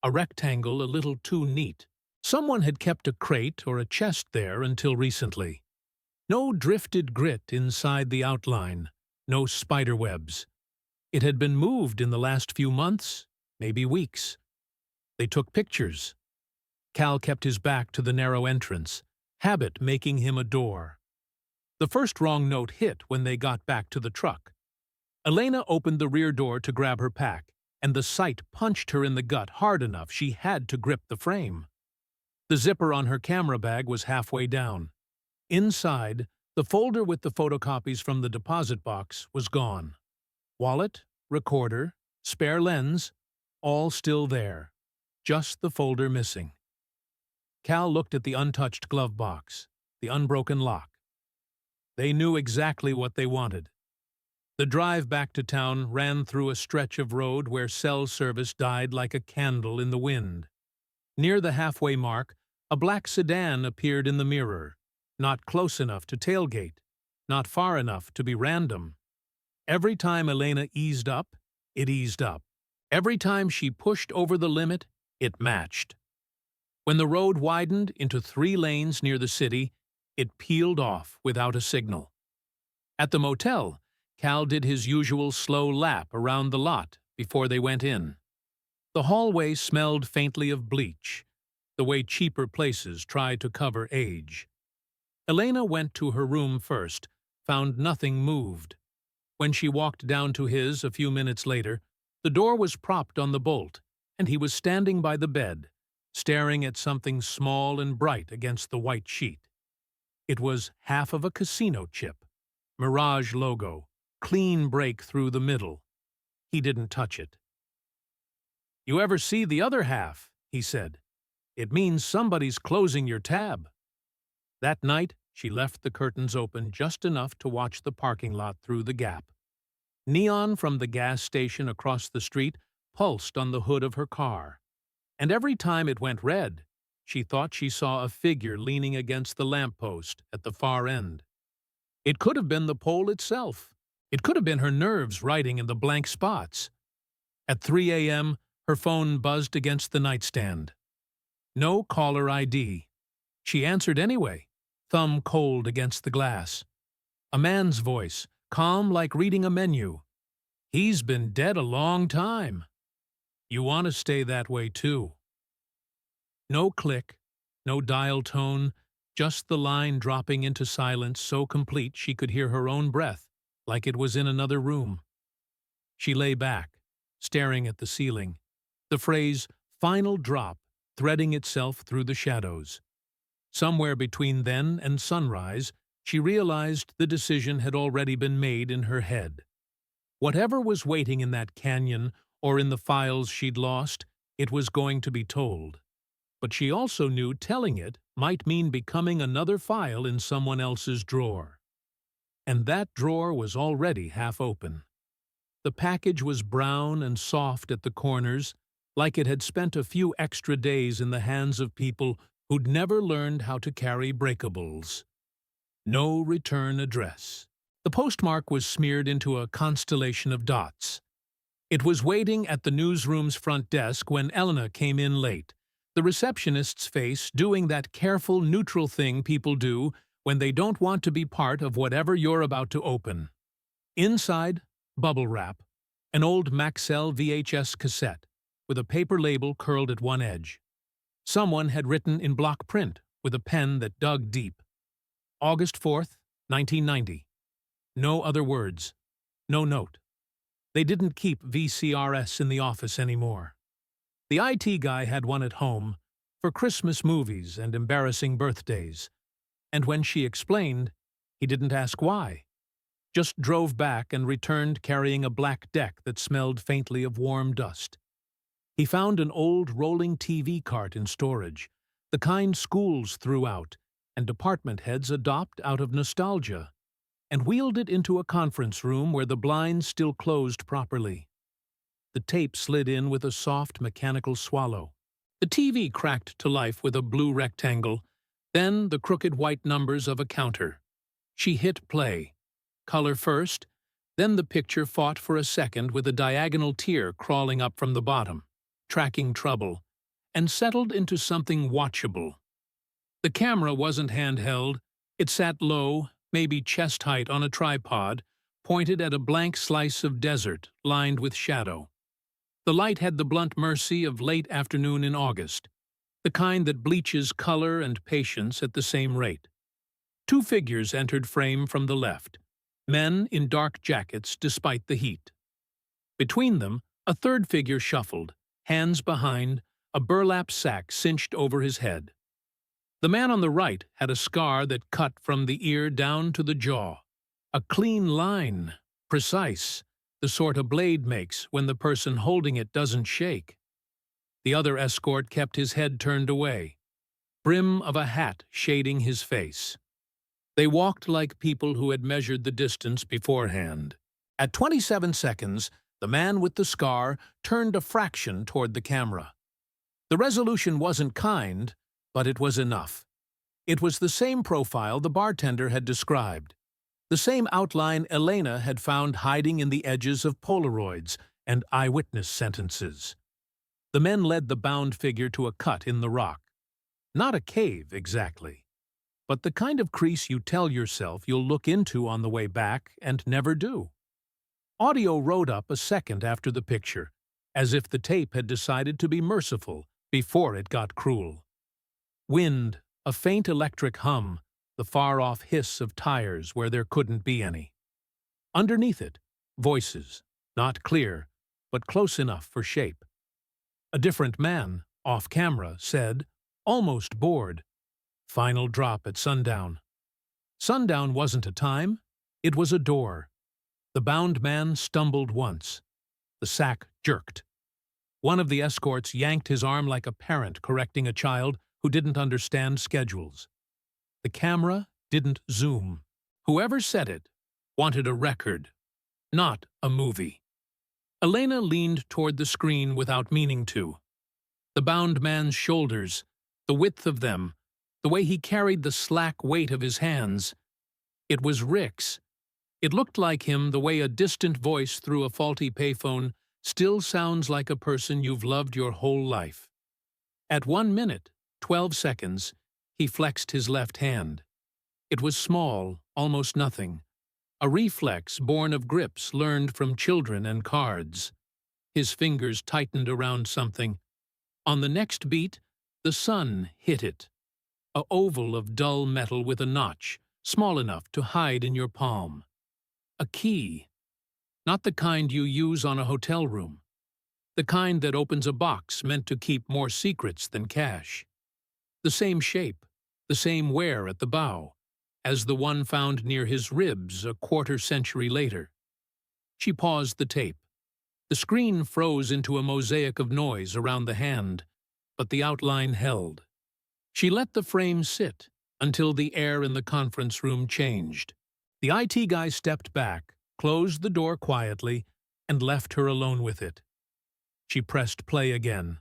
S1: a rectangle a little too neat. Someone had kept a crate or a chest there until recently. No drifted grit inside the outline, no spiderwebs. It had been moved in the last few months, maybe weeks. They took pictures. Cal kept his back to the narrow entrance, habit making him a door. The first wrong note hit when they got back to the truck. Elena opened the rear door to grab her pack, and the sight punched her in the gut hard enough she had to grip the frame. The zipper on her camera bag was halfway down. Inside, the folder with the photocopies from the deposit box was gone. Wallet, recorder, spare lens, all still there. Just the folder missing. Cal looked at the untouched glove box, the unbroken lock. They knew exactly what they wanted. The drive back to town ran through a stretch of road where cell service died like a candle in the wind. Near the halfway mark, a black sedan appeared in the mirror, not close enough to tailgate, not far enough to be random. Every time Elena eased up, it eased up. Every time she pushed over the limit, it matched. When the road widened into 3 lanes near the city, it peeled off without a signal. At the motel, Cal did his usual slow lap around the lot before they went in. The hallway smelled faintly of bleach, the way cheaper places try to cover age. Elena went to her room first, found nothing moved. When she walked down to his a few minutes later, the door was propped on the bolt, and he was standing by the bed, staring at something small and bright against the white sheet. It was half of a casino chip, Mirage logo, clean break through the middle. He didn't touch it. "You ever see the other half?" he said. "It means somebody's closing your tab." That night, she left the curtains open just enough to watch the parking lot through the gap. Neon from the gas station across the street pulsed on the hood of her car, and every time it went red, she thought she saw a figure leaning against the lamppost at the far end. It could have been the pole itself. It could have been her nerves writing in the blank spots. At 3 a.m., her phone buzzed against the nightstand. No caller ID. She answered anyway, thumb cold against the glass. A man's voice, calm like reading a menu. "He's been dead a long time. You want to stay that way, too." No click, no dial tone, just the line dropping into silence so complete she could hear her own breath, like it was in another room. She lay back, staring at the ceiling, the phrase "final drop" threading itself through the shadows. Somewhere between then and sunrise, she realized the decision had already been made in her head. Whatever was waiting in that canyon or in the files she'd lost, it was going to be told. But she also knew telling it might mean becoming another file in someone else's drawer. And that drawer was already half open. The package was brown and soft at the corners, like it had spent a few extra days in the hands of people who'd never learned how to carry breakables. No return address. The postmark was smeared into a constellation of dots. It was waiting at the newsroom's front desk when Elena came in late, the receptionist's face doing that careful, neutral thing people do when they don't want to be part of whatever you're about to open. Inside, bubble wrap, an old Maxell VHS cassette, with a paper label curled at one edge. Someone had written in block print with a pen that dug deep. August 4th, 1990. No other words. No note. They didn't keep VCRS in the office anymore. The IT guy had one at home, for Christmas movies and embarrassing birthdays. And when she explained, he didn't ask why. Just drove back and returned carrying a black deck that smelled faintly of warm dust. He found an old rolling TV cart in storage, the kind schools threw out and department heads adopt out of nostalgia, and wheeled it into a conference room where the blinds still closed properly. The tape slid in with a soft mechanical swallow. The TV cracked to life with a blue rectangle, then the crooked white numbers of a counter. She hit play. Color first, Then the picture fought for a second with a diagonal tear crawling up from the bottom, tracking trouble, and settled into something watchable. The camera wasn't handheld. It sat low, maybe chest height on a tripod, pointed at a blank slice of desert lined with shadow. The light had the blunt mercy of late afternoon in August, the kind that bleaches color and patience at the same rate. Two figures entered frame from the left, men in dark jackets despite the heat. Between them, a third figure shuffled, hands behind, a burlap sack cinched over his head. The man on the right had a scar that cut from the ear down to the jaw. A clean line, precise, the sort a blade makes when the person holding it doesn't shake. The other escort kept his head turned away, brim of a hat shading his face. They walked like people who had measured the distance beforehand. At 27 seconds, the man with the scar turned a fraction toward the camera. The resolution wasn't kind, but it was enough. It was the same profile the bartender had described, the same outline Elena had found hiding in the edges of Polaroids and eyewitness sentences. The men led the bound figure to a cut in the rock. Not a cave, exactly, but the kind of crease you tell yourself you'll look into on the way back and never do. Audio rode up a second after the picture, as if the tape had decided to be merciful before it got cruel. Wind, a faint electric hum, the far-off hiss of tires where there couldn't be any. Underneath it, voices, not clear, but close enough for shape. A different man, off camera, said, almost bored, "Final drop at sundown." Sundown wasn't a time, it was a door. The bound man stumbled once. The sack jerked. One of the escorts yanked his arm like a parent correcting a child who didn't understand schedules. The camera didn't zoom. Whoever said it wanted a record, not a movie. Elena leaned toward the screen without meaning to. The bound man's shoulders, the width of them, the way he carried the slack weight of his hands. It was Rick's. It looked like him the way a distant voice through a faulty payphone still sounds like a person you've loved your whole life. At 1 minute, 12 seconds, he flexed his left hand. It was small, almost nothing, a reflex born of grips learned from children and cards. His fingers tightened around something. On the next beat, the sun hit it. A oval of dull metal with a notch, small enough to hide in your palm. A key. Not the kind you use on a hotel room. The kind that opens a box meant to keep more secrets than cash. The same shape, the same wear at the bow, as the one found near his ribs a quarter-century later. She paused the tape. The screen froze into a mosaic of noise around the hand, but the outline held. She let the frame sit until the air in the conference room changed. The IT guy stepped back, closed the door quietly, and left her alone with it. She pressed play again.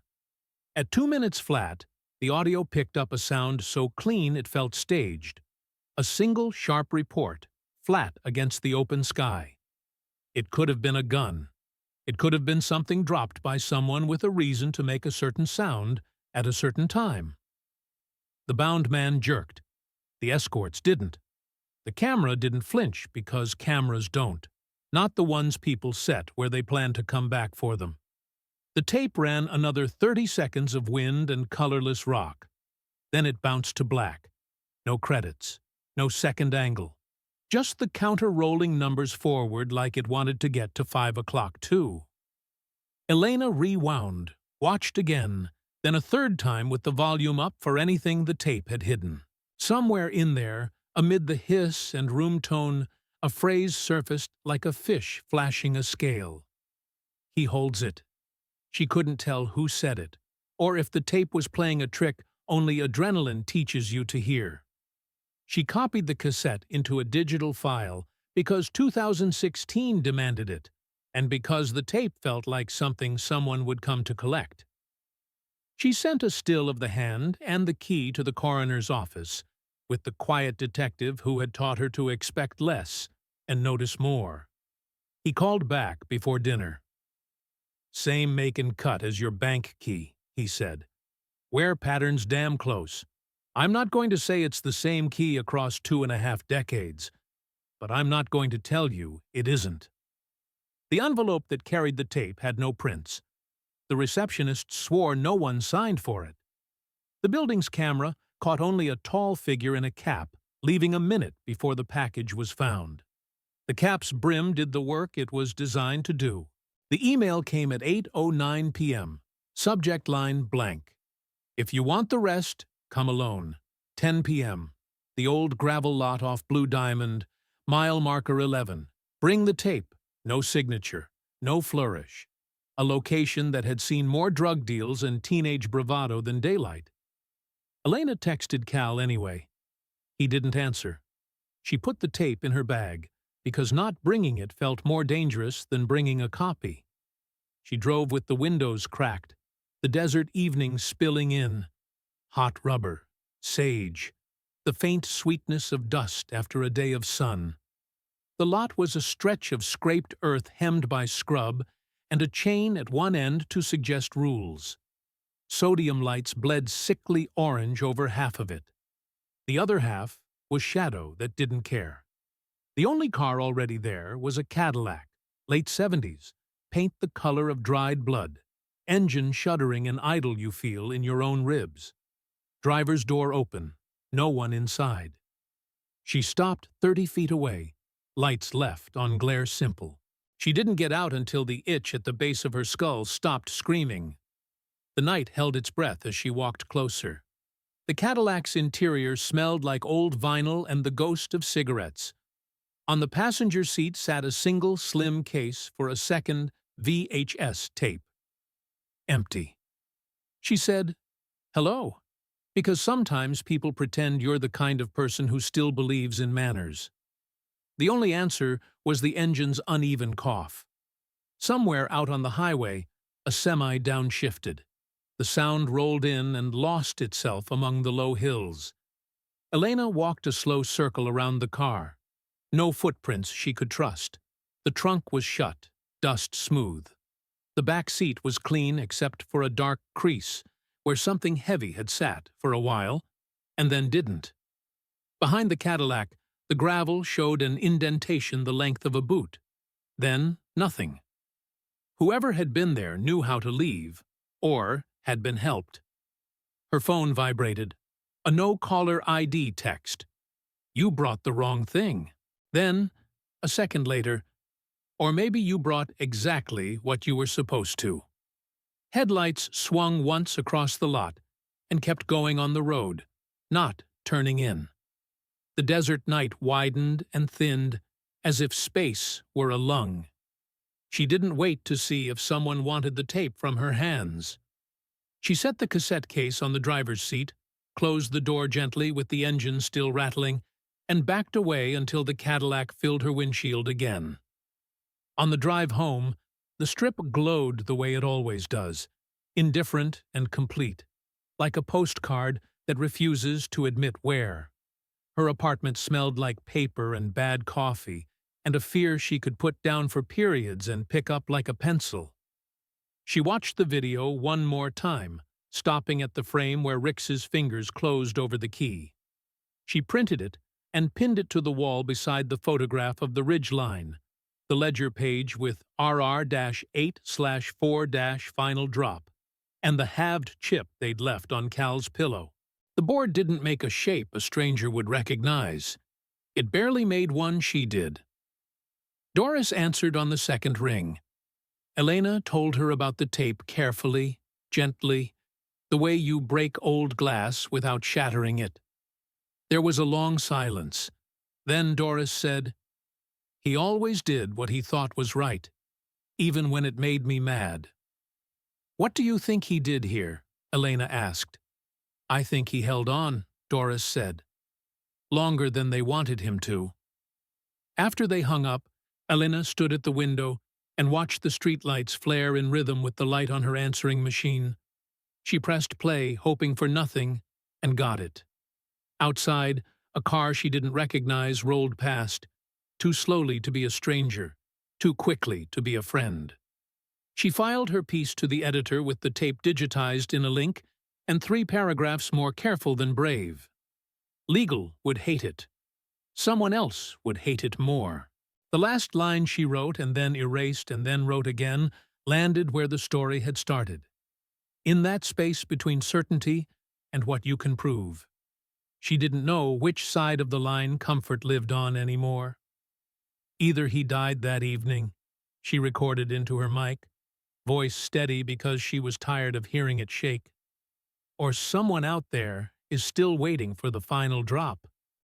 S1: At 2 minutes flat, the audio picked up a sound so clean it felt staged. A single sharp report, flat against the open sky. It could have been a gun. It could have been something dropped by someone with a reason to make a certain sound at a certain time. The bound man jerked. The escorts didn't. The camera didn't flinch because cameras don't. Not the ones people set where they plan to come back for them. The tape ran another 30 seconds of wind and colorless rock. Then it bounced to black. No credits. No second angle. Just the counter rolling numbers forward like it wanted to get to 5 o'clock too. Elena rewound, watched again, then a third time with the volume up for anything the tape had hidden. Somewhere in there, amid the hiss and room tone, a phrase surfaced like a fish flashing a scale. He holds it. She couldn't tell who said it, or if the tape was playing a trick only adrenaline teaches you to hear. She copied the cassette into a digital file because 2016 demanded it, and because the tape felt like something someone would come to collect. She sent a still of the hand and the key to the coroner's office, with the quiet detective who had taught her to expect less and notice more. He called back before dinner. "Same make and cut as your bank key," he said. "Wear pattern's damn close. I'm not going to say it's the same key across 2.5 decades, but I'm not going to tell you it isn't." The envelope that carried the tape had no prints. The receptionist swore no one signed for it. The building's camera caught only a tall figure in a cap, leaving a minute before the package was found. The cap's brim did the work it was designed to do. The email came at 8:09 p.m. Subject line blank. "If you want the rest, come alone. 10 p.m. The old gravel lot off Blue Diamond, mile marker 11. Bring the tape. No signature. No flourish. A location that had seen more drug deals and teenage bravado than daylight." Elena texted Cal anyway. He didn't answer. She put the tape in her bag, because not bringing it felt more dangerous than bringing a copy. She drove with the windows cracked, the desert evening spilling in. Hot rubber, sage, the faint sweetness of dust after a day of sun. The lot was a stretch of scraped earth hemmed by scrub and a chain at one end to suggest rules. Sodium lights bled sickly orange over half of it. The other half was shadow that didn't care. The only car already there was a Cadillac, late 70s, paint the color of dried blood, engine shuddering and idle you feel in your own ribs. Driver's door open, no one inside. She stopped 30 feet away, lights left on glare simple. She didn't get out until the itch at the base of her skull stopped screaming. The night held its breath as she walked closer. The Cadillac's interior smelled like old vinyl and the ghost of cigarettes. On the passenger seat sat a single slim case for a second VHS tape. Empty. She said, "Hello," because sometimes people pretend you're the kind of person who still believes in manners. The only answer was the engine's uneven cough. Somewhere out on the highway, a semi downshifted. The sound rolled in and lost itself among the low hills. Elena walked a slow circle around the car. No footprints she could trust. The trunk was shut, dust smooth. The back seat was clean except for a dark crease where something heavy had sat for a while and then didn't. Behind the Cadillac, the gravel showed an indentation the length of a boot. Then nothing. Whoever had been there knew how to leave, or had been helped. Her phone vibrated. A no-caller ID text. "You brought the wrong thing." Then, a second later, "Or maybe you brought exactly what you were supposed to." Headlights swung once across the lot and kept going on the road, not turning in. The desert night widened and thinned, as if space were a lung. She didn't wait to see if someone wanted the tape from her hands. She set the cassette case on the driver's seat, closed the door gently with the engine still rattling, and backed away until the Cadillac filled her windshield again. On the drive home, the strip glowed the way it always does, indifferent and complete, like a postcard that refuses to admit wear. Her apartment smelled like paper and bad coffee, and a fear she could put down for periods and pick up like a pencil. She watched the video one more time, stopping at the frame where Rix's fingers closed over the key. She printed it and pinned it to the wall beside the photograph of the ridge line, the ledger page with RR-8/4- final and the halved chip they'd left on Cal's pillow. The board didn't make a shape a stranger would recognize. It barely made one she did. Doris answered on the second ring. Elena told her about the tape carefully, gently, the way you break old glass without shattering it. There was a long silence. Then Doris said, "He always did what he thought was right, even when it made me mad." "What do you think he did here?" Elena asked. "I think he held on," Doris said. "Longer than they wanted him to." After they hung up, Elena stood at the window and watched the streetlights flare in rhythm with the light on her answering machine. She pressed play, hoping for nothing, and got it. Outside, a car she didn't recognize rolled past, too slowly to be a stranger, too quickly to be a friend. She filed her piece to the editor with the tape digitized in a link and 3 paragraphs more careful than brave. Legal would hate it. Someone else would hate it more. The last line she wrote and then erased and then wrote again landed where the story had started. In that space between certainty and what you can prove. She didn't know which side of the line Comfort lived on anymore. Either he died that evening, she recorded into her mic, voice steady because she was tired of hearing it shake, or someone out there is still waiting for the final drop.